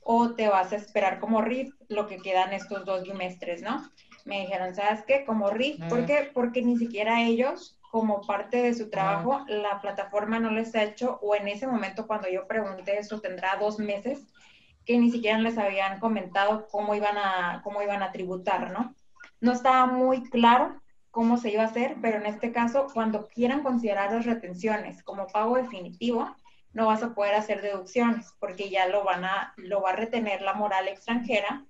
o te vas a esperar como RIF lo que quedan estos 2 bimestres, ¿no? Me dijeron, ¿sabes qué? Como RIF, ¿por qué? Porque ni siquiera ellos, como parte de su trabajo, la plataforma no les ha hecho, o en ese momento cuando yo pregunté eso, tendrá 2 meses, que ni siquiera les habían comentado cómo iban a tributar, ¿no? No estaba muy claro cómo se iba a hacer, pero en este caso, cuando quieran considerar las retenciones como pago definitivo, no vas a poder hacer deducciones, porque ya lo va a retener la moral extranjera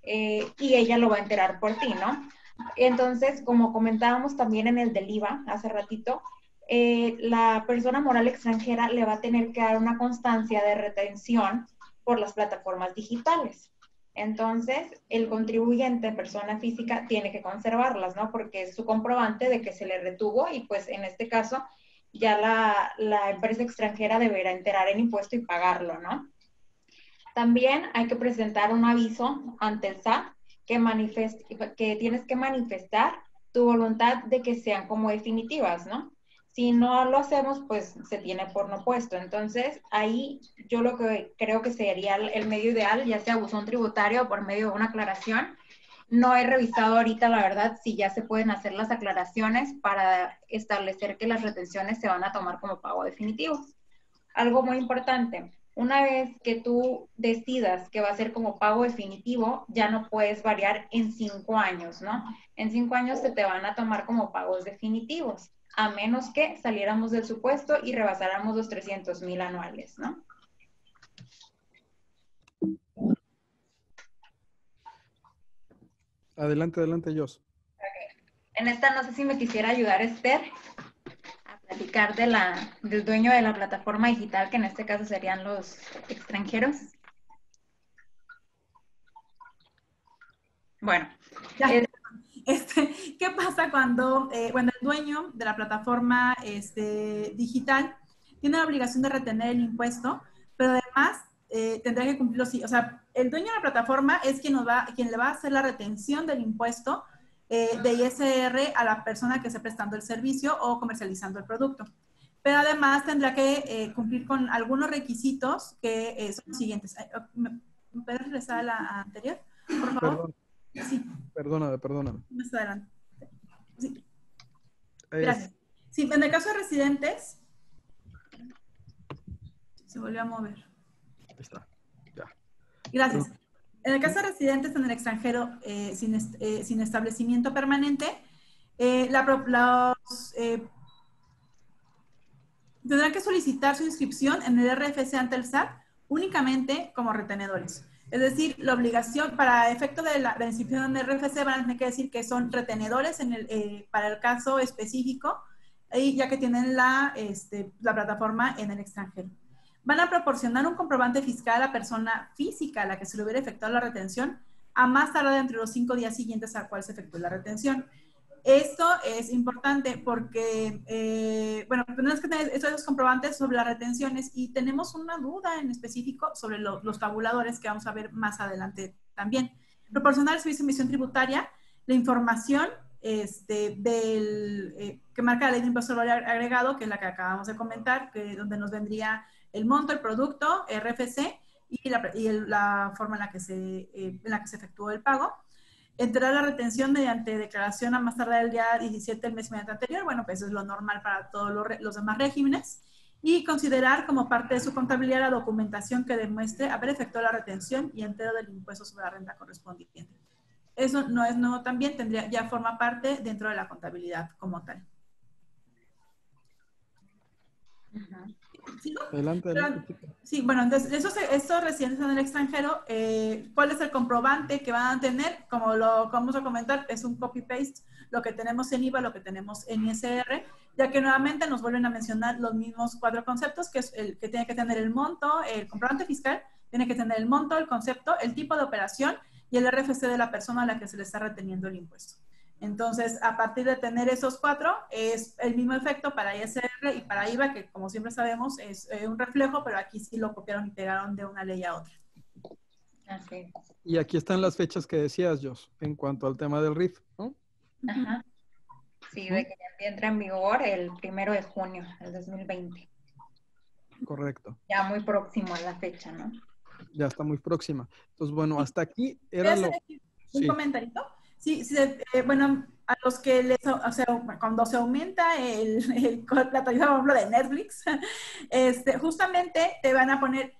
y ella lo va a enterar por ti, ¿no? Entonces, como comentábamos también en el del IVA hace ratito, la persona moral extranjera le va a tener que dar una constancia de retención por las plataformas digitales. Entonces, el contribuyente, persona física, tiene que conservarlas, ¿no? Porque es su comprobante de que se le retuvo y pues en este caso ya la empresa extranjera deberá enterar el impuesto y pagarlo, ¿no? También hay que presentar un aviso ante el SAT que tienes que manifestar tu voluntad de que sean como definitivas, ¿no? Si no lo hacemos, pues se tiene por no puesto. Entonces, ahí yo lo que creo que sería el medio ideal, ya sea buzón tributario o por medio de una aclaración. No he revisado ahorita, la verdad, si ya se pueden hacer las aclaraciones para establecer que las retenciones se van a tomar como pago definitivo. Algo muy importante, una vez que tú decidas que va a ser como pago definitivo, ya no puedes variar en 5 años, ¿no? En 5 años se te van a tomar como pagos definitivos, a menos que saliéramos del supuesto y rebasáramos los 300,000 anuales, ¿no? Adelante, adelante, Jos. En esta no sé si me quisiera ayudar Esther a platicar del dueño de la plataforma digital, que en este caso serían los extranjeros. Bueno. ¿Qué pasa cuando el dueño de la plataforma digital tiene la obligación de retener el impuesto, pero además tendrá que cumplirlo? O sea, el dueño de la plataforma es quien le va a hacer la retención del impuesto de ISR a la persona que esté prestando el servicio o comercializando el producto. Pero además tendrá que cumplir con algunos requisitos que son los siguientes. ¿Me puedes regresar a la anterior, por favor? Perdón. Sí. Perdóname. Más adelante. Sí. Gracias. Sí, en el caso de residentes, se volvió a mover. Ahí está. Ya. Gracias. En el caso de residentes en el extranjero sin establecimiento permanente, tendrán que solicitar su inscripción en el RFC ante el SAT únicamente como retenedores. Es decir, la obligación, para efecto de la inscripción en el RFC, van a tener que decir que son retenedores para el caso específico, ya que tienen la plataforma en el extranjero. Van a proporcionar un comprobante fiscal a la persona física a la que se le hubiera efectuado la retención, a más tardar entre los 5 días siguientes a cual se efectuó la retención. Esto es importante porque, tenemos que tener estos comprobantes sobre las retenciones y tenemos una duda en específico sobre los tabuladores que vamos a ver más adelante también. Proporcionar al Servicio de Administración Tributaria la información que marca la Ley de Impuesto al Valor Agregado, que es la que acabamos de comentar, donde nos vendría el monto, el producto, RFC y la forma en la que se efectuó el pago. Entregar la retención mediante declaración a más tardar el día 17 del mes inmediato anterior. Bueno, pues eso es lo normal para todos los demás regímenes. Y considerar como parte de su contabilidad la documentación que demuestre haber efectuado la retención y entrega del impuesto sobre la renta correspondiente. Eso no es nuevo también, ya forma parte dentro de la contabilidad como tal. ¿Sí, no? Adelante. Sí, bueno, entonces, estos residentes en el extranjero, ¿cuál es el comprobante que van a tener? Como lo vamos a comentar, es un copy-paste, lo que tenemos en IVA, lo que tenemos en ISR, ya que nuevamente nos vuelven a mencionar los mismos 4 conceptos, que es el que tiene que tener el monto, el comprobante fiscal, tiene que tener el monto, el concepto, el tipo de operación y el RFC de la persona a la que se le está reteniendo el impuesto. Entonces, a partir de tener esos 4, es el mismo efecto para ISR y para IVA, que como siempre sabemos es un reflejo, pero aquí sí lo copiaron y pegaron de una ley a otra. Así. Y aquí están las fechas que decías, Jos, en cuanto al tema del RIF, ¿no? Ajá. Sí, de que ya entra en vigor el 1 de junio del 2020. Correcto. Ya muy próximo a la fecha, ¿no? Ya está muy próxima. Entonces, bueno, hasta aquí era lo... ¿Un comentarito? Sí, bueno, a los que cuando se aumenta la tarifa, por ejemplo, de Netflix, justamente te van a poner,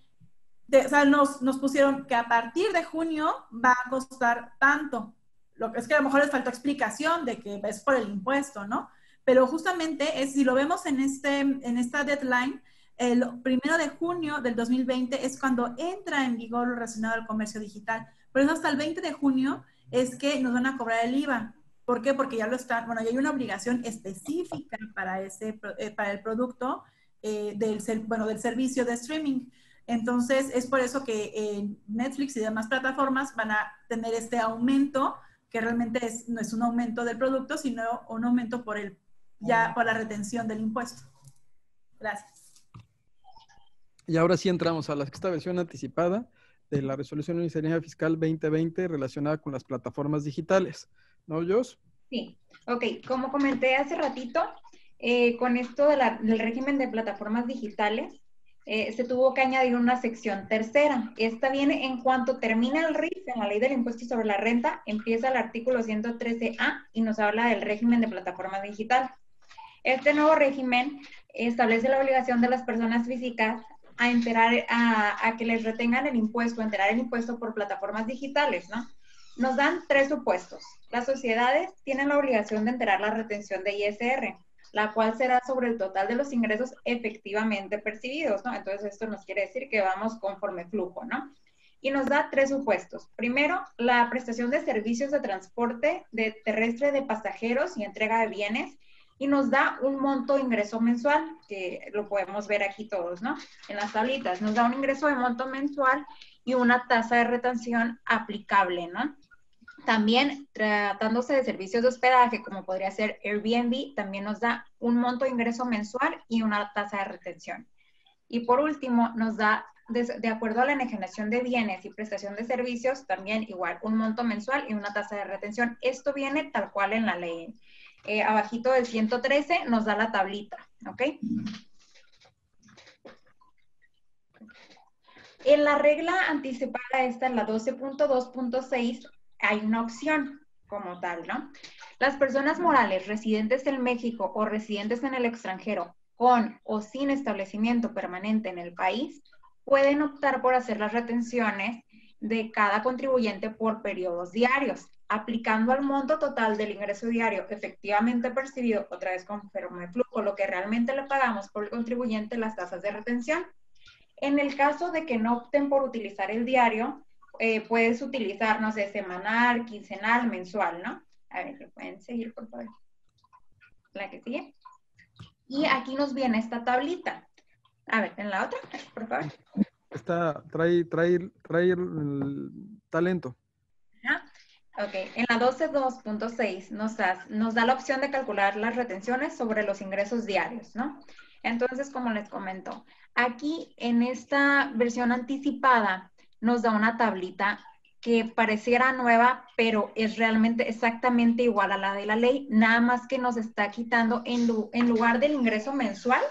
nos pusieron que a partir de junio va a costar tanto. Lo que es que a lo mejor les faltó explicación de que es por el impuesto, ¿no? Pero justamente, si lo vemos en esta deadline, el 1 de junio del 2020 es cuando entra en vigor lo relacionado al comercio digital. Por eso hasta el 20 de junio es que nos van a cobrar el IVA. ¿Por qué? Porque ya ya hay una obligación específica para el producto del servicio de streaming. Entonces, es por eso que Netflix y demás plataformas van a tener este aumento, que realmente no es un aumento del producto, sino un aumento por la retención del impuesto. Gracias. Y ahora sí entramos a la sexta versión anticipada de la Resolución Ministerial Fiscal 2020 relacionada con las plataformas digitales. ¿No, Jos? Sí. Ok, como comenté hace ratito, con esto del régimen de plataformas digitales, se tuvo que añadir una sección tercera. Esta viene en cuanto termina el RIF, en la Ley del Impuesto sobre la Renta, empieza el artículo 113A y nos habla del régimen de plataforma digital. Este nuevo régimen establece la obligación de las personas físicas a que les retengan el impuesto, enterar el impuesto por plataformas digitales, ¿no? Nos dan 3 supuestos. Las sociedades tienen la obligación de enterar la retención de ISR, la cual será sobre el total de los ingresos efectivamente percibidos, ¿no? Entonces, esto nos quiere decir que vamos conforme flujo, ¿no? y nos da 3 supuestos. Primero, la prestación de servicios de transporte terrestre de pasajeros y entrega de bienes, y nos da un monto de ingreso mensual, que lo podemos ver aquí todos, ¿no? En las tablitas, nos da un ingreso de monto mensual y una tasa de retención aplicable, ¿no? También, tratándose de servicios de hospedaje, como podría ser Airbnb, también nos da un monto de ingreso mensual y una tasa de retención. Y por último, nos da, de acuerdo a la enajenación de bienes y prestación de servicios, también igual, un monto mensual y una tasa de retención. Esto viene tal cual en la ley. Abajito del 113 nos da la tablita, ¿ok? En la regla anticipada esta, en la 12.2.6, hay una opción como tal, ¿no? Las personas morales residentes en México o residentes en el extranjero con o sin establecimiento permanente en el país pueden optar por hacer las retenciones de cada contribuyente por periodos diarios, aplicando al monto total del ingreso diario efectivamente percibido, otra vez conforme al flujo, lo que realmente le pagamos por el contribuyente, las tasas de retención. En el caso de que no opten por utilizar el diario, puedes utilizar, no sé, semanal, quincenal, mensual, ¿no? A ver, ¿lo pueden seguir, por favor? La que sigue. Y aquí nos viene esta tablita. A ver, en la otra, por favor. Trae el talento. Ajá. Ok, en la 12.2.6 nos da la opción de calcular las retenciones sobre los ingresos diarios, ¿no? Entonces, como les comento, aquí en esta versión anticipada nos da una tablita que pareciera nueva, pero es realmente exactamente igual a la de la ley, nada más que nos está quitando en lugar del ingreso mensual,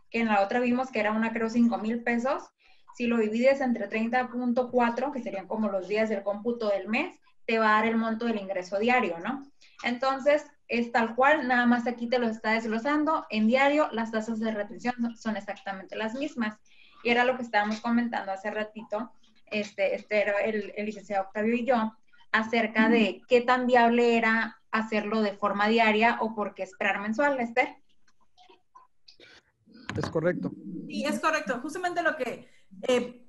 que en la otra vimos que era creo, 5,000 pesos, si lo divides entre 30.4, que serían como los días del cómputo del mes, te va a dar el monto del ingreso diario, ¿no? Entonces, es tal cual, nada más aquí te lo está desglosando. En diario, las tasas de retención son exactamente las mismas. Y era lo que estábamos comentando hace ratito, era el licenciado Octavio y yo, acerca de qué tan viable era hacerlo de forma diaria o por qué esperar mensual, Esther. Es correcto. Sí, es correcto. Justamente lo que,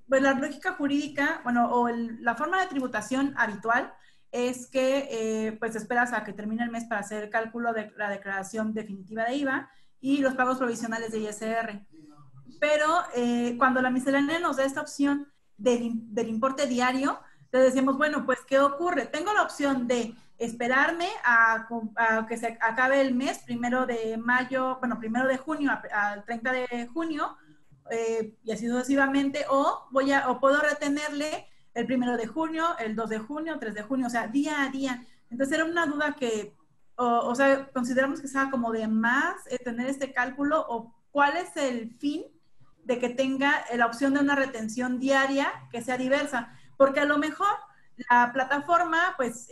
pues la lógica jurídica, bueno, o la forma de tributación habitual es que pues esperas a que termine el mes para hacer el cálculo de la declaración definitiva de IVA y los pagos provisionales de ISR. Pero cuando la miscelánea nos da esta opción del importe diario, le decimos, bueno, pues, ¿qué ocurre? Tengo la opción de esperarme a que se acabe el mes, 1 de mayo, bueno, 1 de junio al 30 de junio, y así sucesivamente, o puedo retenerle el 1 de junio, el 2 de junio, 3 de junio, o sea, día a día. Entonces era una duda que, o sea, consideramos que estaba como de más tener este cálculo, o cuál es el fin de que tenga la opción de una retención diaria que sea diversa, porque a lo mejor la plataforma, pues,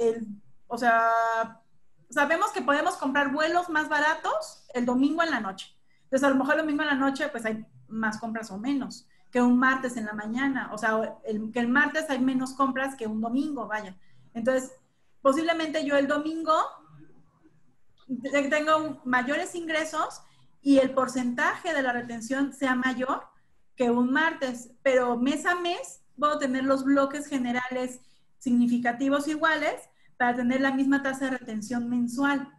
o sea, sabemos que podemos comprar vuelos más baratos el domingo en la noche. Entonces, a lo mejor el domingo en la noche, pues, hay más compras o menos que un martes en la mañana. O sea, que el martes hay menos compras que un domingo, vaya. Entonces, posiblemente yo el domingo tengo mayores ingresos y el porcentaje de la retención sea mayor que un martes, pero mes a mes puedo tener los bloques generales significativos iguales para tener la misma tasa de retención mensual.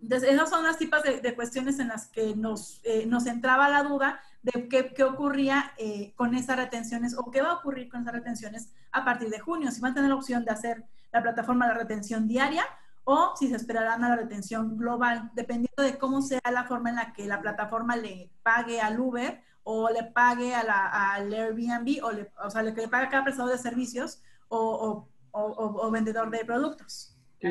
Entonces, esas son las tipos de cuestiones en las que nos entraba la duda de qué ocurría con esas retenciones o qué va a ocurrir con esas retenciones a partir de junio. Si van a tener la opción de hacer la plataforma de retención diaria o si se esperarán a la retención global, dependiendo de cómo sea la forma en la que la plataforma le pague al Uber o le pague al Airbnb o sea, le pague a cada prestador de servicios o vendedor de productos. Sí,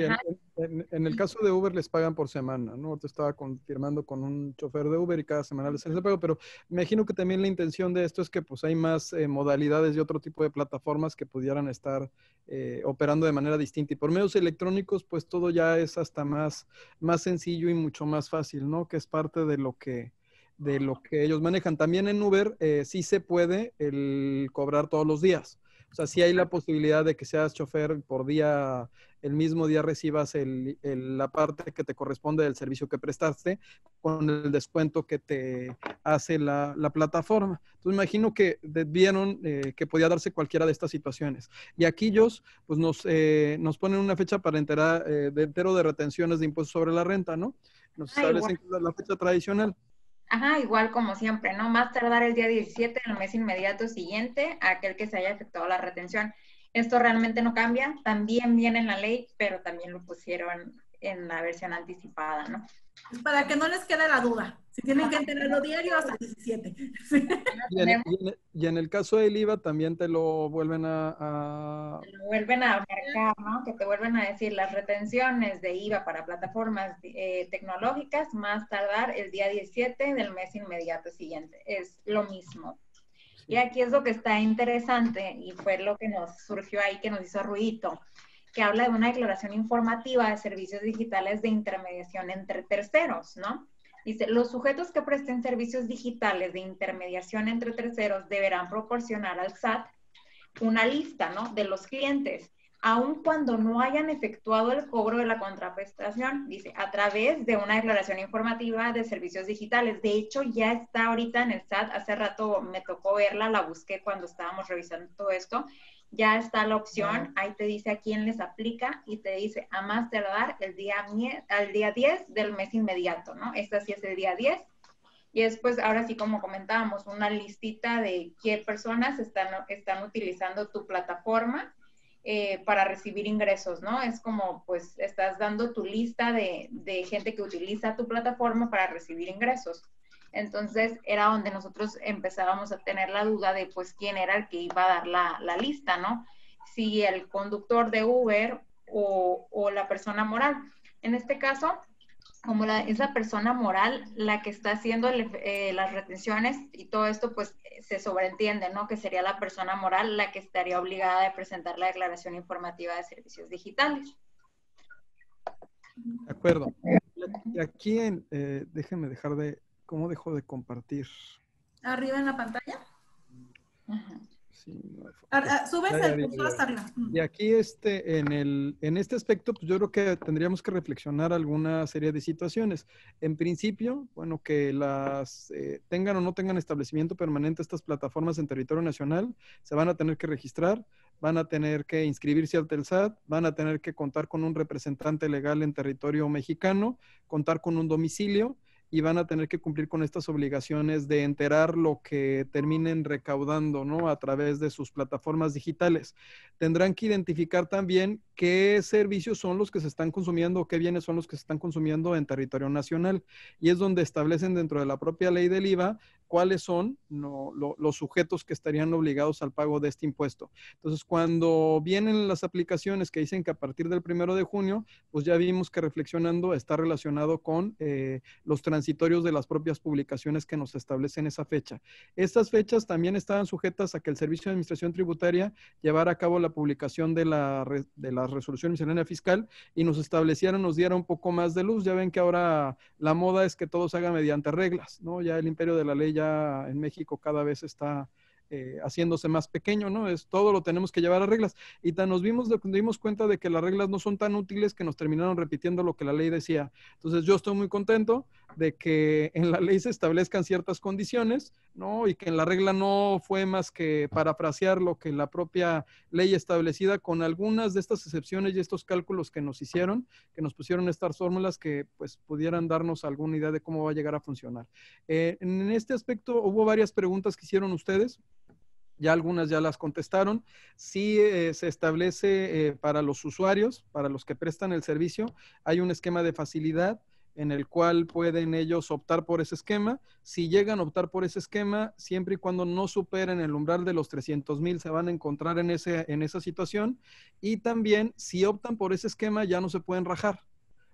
en el caso de Uber les pagan por semana, ¿no? Ahorita estaba confirmando con un chofer de Uber y cada semana les hace el pago, pero me imagino que también la intención de esto es que pues hay más modalidades y otro tipo de plataformas que pudieran estar operando de manera distinta. Y por medios electrónicos, pues todo ya es hasta más sencillo y mucho más fácil, ¿no? Que es parte de lo que ellos manejan. También en Uber sí se puede el cobrar todos los días. O sea, sí hay la posibilidad de que seas chofer por día, el mismo día recibas la parte que te corresponde del servicio que prestaste con el descuento que te hace la plataforma. Entonces, imagino que vieron que podía darse cualquiera de estas situaciones. Y aquí ellos pues nos ponen una fecha para entero de retenciones de impuestos sobre la renta, ¿no? Nos establecen la fecha tradicional. Ajá, igual como siempre, ¿no? Más tardar el día 17 del mes inmediato siguiente a aquel que se haya efectuado la retención. Esto realmente no cambia, también viene en la ley, pero también lo pusieron en la versión anticipada, ¿no? Para que no les quede la duda, si tienen que enterarlo diario hasta el 17. Sí. Y en el caso del IVA también te lo vuelven Te lo vuelven a marcar, ¿no? Que te vuelven a decir las retenciones de IVA para plataformas tecnológicas más tardar el día 17 del mes inmediato siguiente. Es lo mismo. Y aquí es lo que está interesante y fue lo que nos surgió ahí, que nos hizo ruidito, que habla de una declaración informativa de servicios digitales de intermediación entre terceros, ¿no? Dice, los sujetos que presten servicios digitales de intermediación entre terceros deberán proporcionar al SAT una lista, ¿no? De los clientes, aun cuando no hayan efectuado el cobro de la contraprestación, dice, a través de una declaración informativa de servicios digitales. De hecho, ya está ahorita en el SAT, hace rato me tocó verla, la busqué cuando estábamos revisando todo esto, ya está la opción, ahí te dice a quién les aplica y te dice a más tardar al día 10 del mes inmediato, ¿no? Esta sí es el día 10. Y después, ahora sí, como comentábamos, una listita de qué personas están utilizando tu plataforma para recibir ingresos, ¿no? Es como, pues, estás dando tu lista de gente que utiliza tu plataforma para recibir ingresos. Entonces, era donde nosotros empezábamos a tener la duda de, pues, quién era el que iba a dar la lista, ¿no? Si el conductor de Uber o la persona moral. En este caso, como es la persona moral la que está haciendo las retenciones y todo esto, pues se sobreentiende, ¿no? Que sería la persona moral la que estaría obligada a presentar la declaración informativa de servicios digitales. De acuerdo. Y aquí, déjenme dejar de, ¿cómo dejo de compartir? Arriba en la pantalla. Ajá. Sí, Subes el cursor hasta arriba. Y aquí en este aspecto, pues yo creo que tendríamos que reflexionar alguna serie de situaciones. En principio, bueno, que las tengan o no tengan establecimiento permanente estas plataformas en territorio nacional, se van a tener que registrar, van a tener que inscribirse al TELSAT, van a tener que contar con un representante legal en territorio mexicano, contar con un domicilio, y van a tener que cumplir con estas obligaciones de enterar lo que terminen recaudando, ¿no? A través de sus plataformas digitales. Tendrán que identificar también qué servicios son los que se están consumiendo o qué bienes son los que se están consumiendo en territorio nacional. Y es donde establecen dentro de la propia ley del IVA cuáles son los sujetos que estarían obligados al pago de este impuesto. Entonces, cuando vienen las aplicaciones que dicen que a partir del 1 de junio, pues ya vimos que reflexionando está relacionado con los transitorios de las propias publicaciones que nos establecen esa fecha. Estas fechas también estaban sujetas a que el Servicio de Administración Tributaria llevara a cabo la publicación de la resolución miscelánea fiscal y nos diera un poco más de luz. Ya ven que ahora la moda es que todo se haga mediante reglas, ¿no? Ya el imperio de la ley ya en México cada vez está haciéndose más pequeño, ¿no? Todo lo tenemos que llevar a reglas. Y nos dimos cuenta de que las reglas no son tan útiles que nos terminaron repitiendo lo que la ley decía. Entonces yo estoy muy contento de que en la ley se establezcan ciertas condiciones, ¿no? Y que en la regla no fue más que parafrasear lo que la propia ley establecida, con algunas de estas excepciones y estos cálculos que nos hicieron, que nos pusieron estas fórmulas que pues pudieran darnos alguna idea de cómo va a llegar a funcionar. En este aspecto hubo varias preguntas que hicieron ustedes. Ya algunas ya las contestaron. Sí se establece para los usuarios, para los que prestan el servicio, hay un esquema de facilidad en el cual pueden ellos optar por ese esquema. Si llegan a optar por ese esquema, siempre y cuando no superen el umbral de los 300,000, se van a encontrar en esa situación. Y también, si optan por ese esquema, ya no se pueden rajar.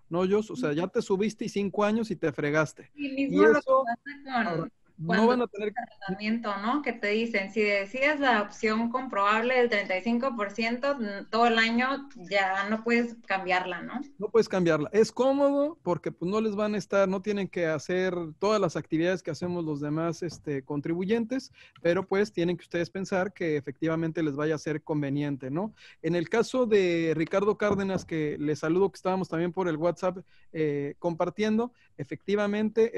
¿No, Jos? O sea, ya te subiste y 5 años y te fregaste. Y mismo y lo eso, que pasa no van a tener... tratamiento, ¿no? Que te dicen, si decides la opción comprobable del 35%, todo el año ya no puedes cambiarla, ¿no? No puedes cambiarla. Es cómodo porque pues no les van a estar, no tienen que hacer todas las actividades que hacemos los demás contribuyentes, pero pues tienen que ustedes pensar que efectivamente les vaya a ser conveniente, ¿no? En el caso de Ricardo Cárdenas, que le saludo, que estábamos también por el WhatsApp compartiendo, efectivamente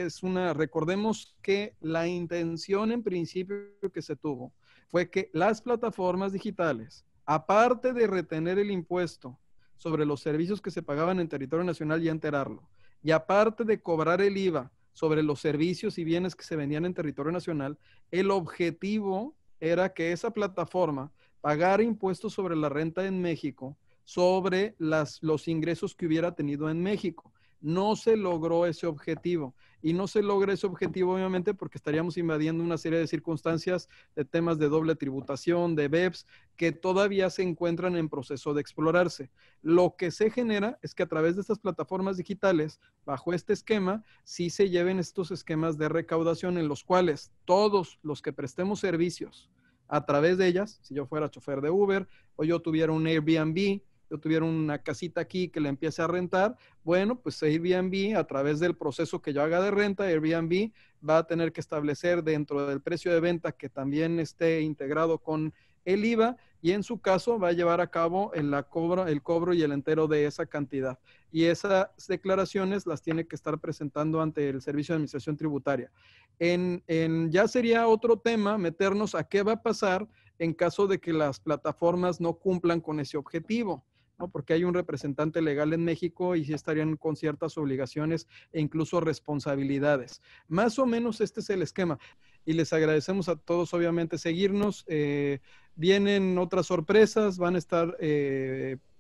recordemos que la intención en principio que se tuvo fue que las plataformas digitales, aparte de retener el impuesto sobre los servicios que se pagaban en territorio nacional y enterarlo, y aparte de cobrar el IVA sobre los servicios y bienes que se vendían en territorio nacional, el objetivo era que esa plataforma pagara impuestos sobre la renta en México, sobre los ingresos que hubiera tenido en México. No se logró ese objetivo. Y no se logra ese objetivo, obviamente, porque estaríamos invadiendo una serie de circunstancias de temas de doble tributación, de BEPS, que todavía se encuentran en proceso de explorarse. Lo que se genera es que a través de estas plataformas digitales, bajo este esquema, sí se lleven estos esquemas de recaudación en los cuales todos los que prestemos servicios a través de ellas, si yo fuera chofer de Uber o yo tuviera un Airbnb, yo tuviera una casita aquí que la empiece a rentar, bueno, pues Airbnb, a través del proceso que yo haga de renta, Airbnb va a tener que establecer dentro del precio de venta que también esté integrado con el IVA, y en su caso va a llevar a cabo el cobro y el entero de esa cantidad. Y esas declaraciones las tiene que estar presentando ante el Servicio de Administración Tributaria. Ya sería otro tema meternos a qué va a pasar en caso de que las plataformas no cumplan con ese objetivo, ¿no? Porque hay un representante legal en México y sí estarían con ciertas obligaciones e incluso responsabilidades. Más o menos este es el esquema. Y les agradecemos a todos, obviamente, seguirnos. Vienen otras sorpresas, van a estar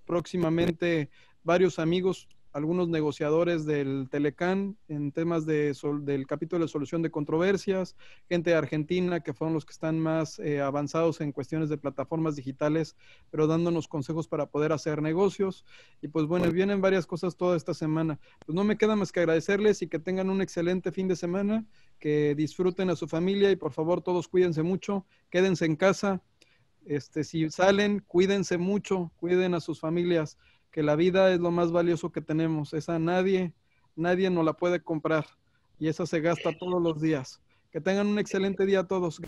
próximamente varios amigos, algunos negociadores del Telecán en temas del capítulo de solución de controversias, gente de Argentina que fueron los que están más avanzados en cuestiones de plataformas digitales, pero dándonos consejos para poder hacer negocios. Y pues bueno, vienen varias cosas toda esta semana. Pues no me queda más que agradecerles y que tengan un excelente fin de semana, que disfruten a su familia y por favor todos cuídense mucho, quédense en casa. Si salen, cuídense mucho, cuiden a sus familias, que la vida es lo más valioso que tenemos. Esa nadie nos la puede comprar y esa se gasta todos los días. Que tengan un excelente día a todos.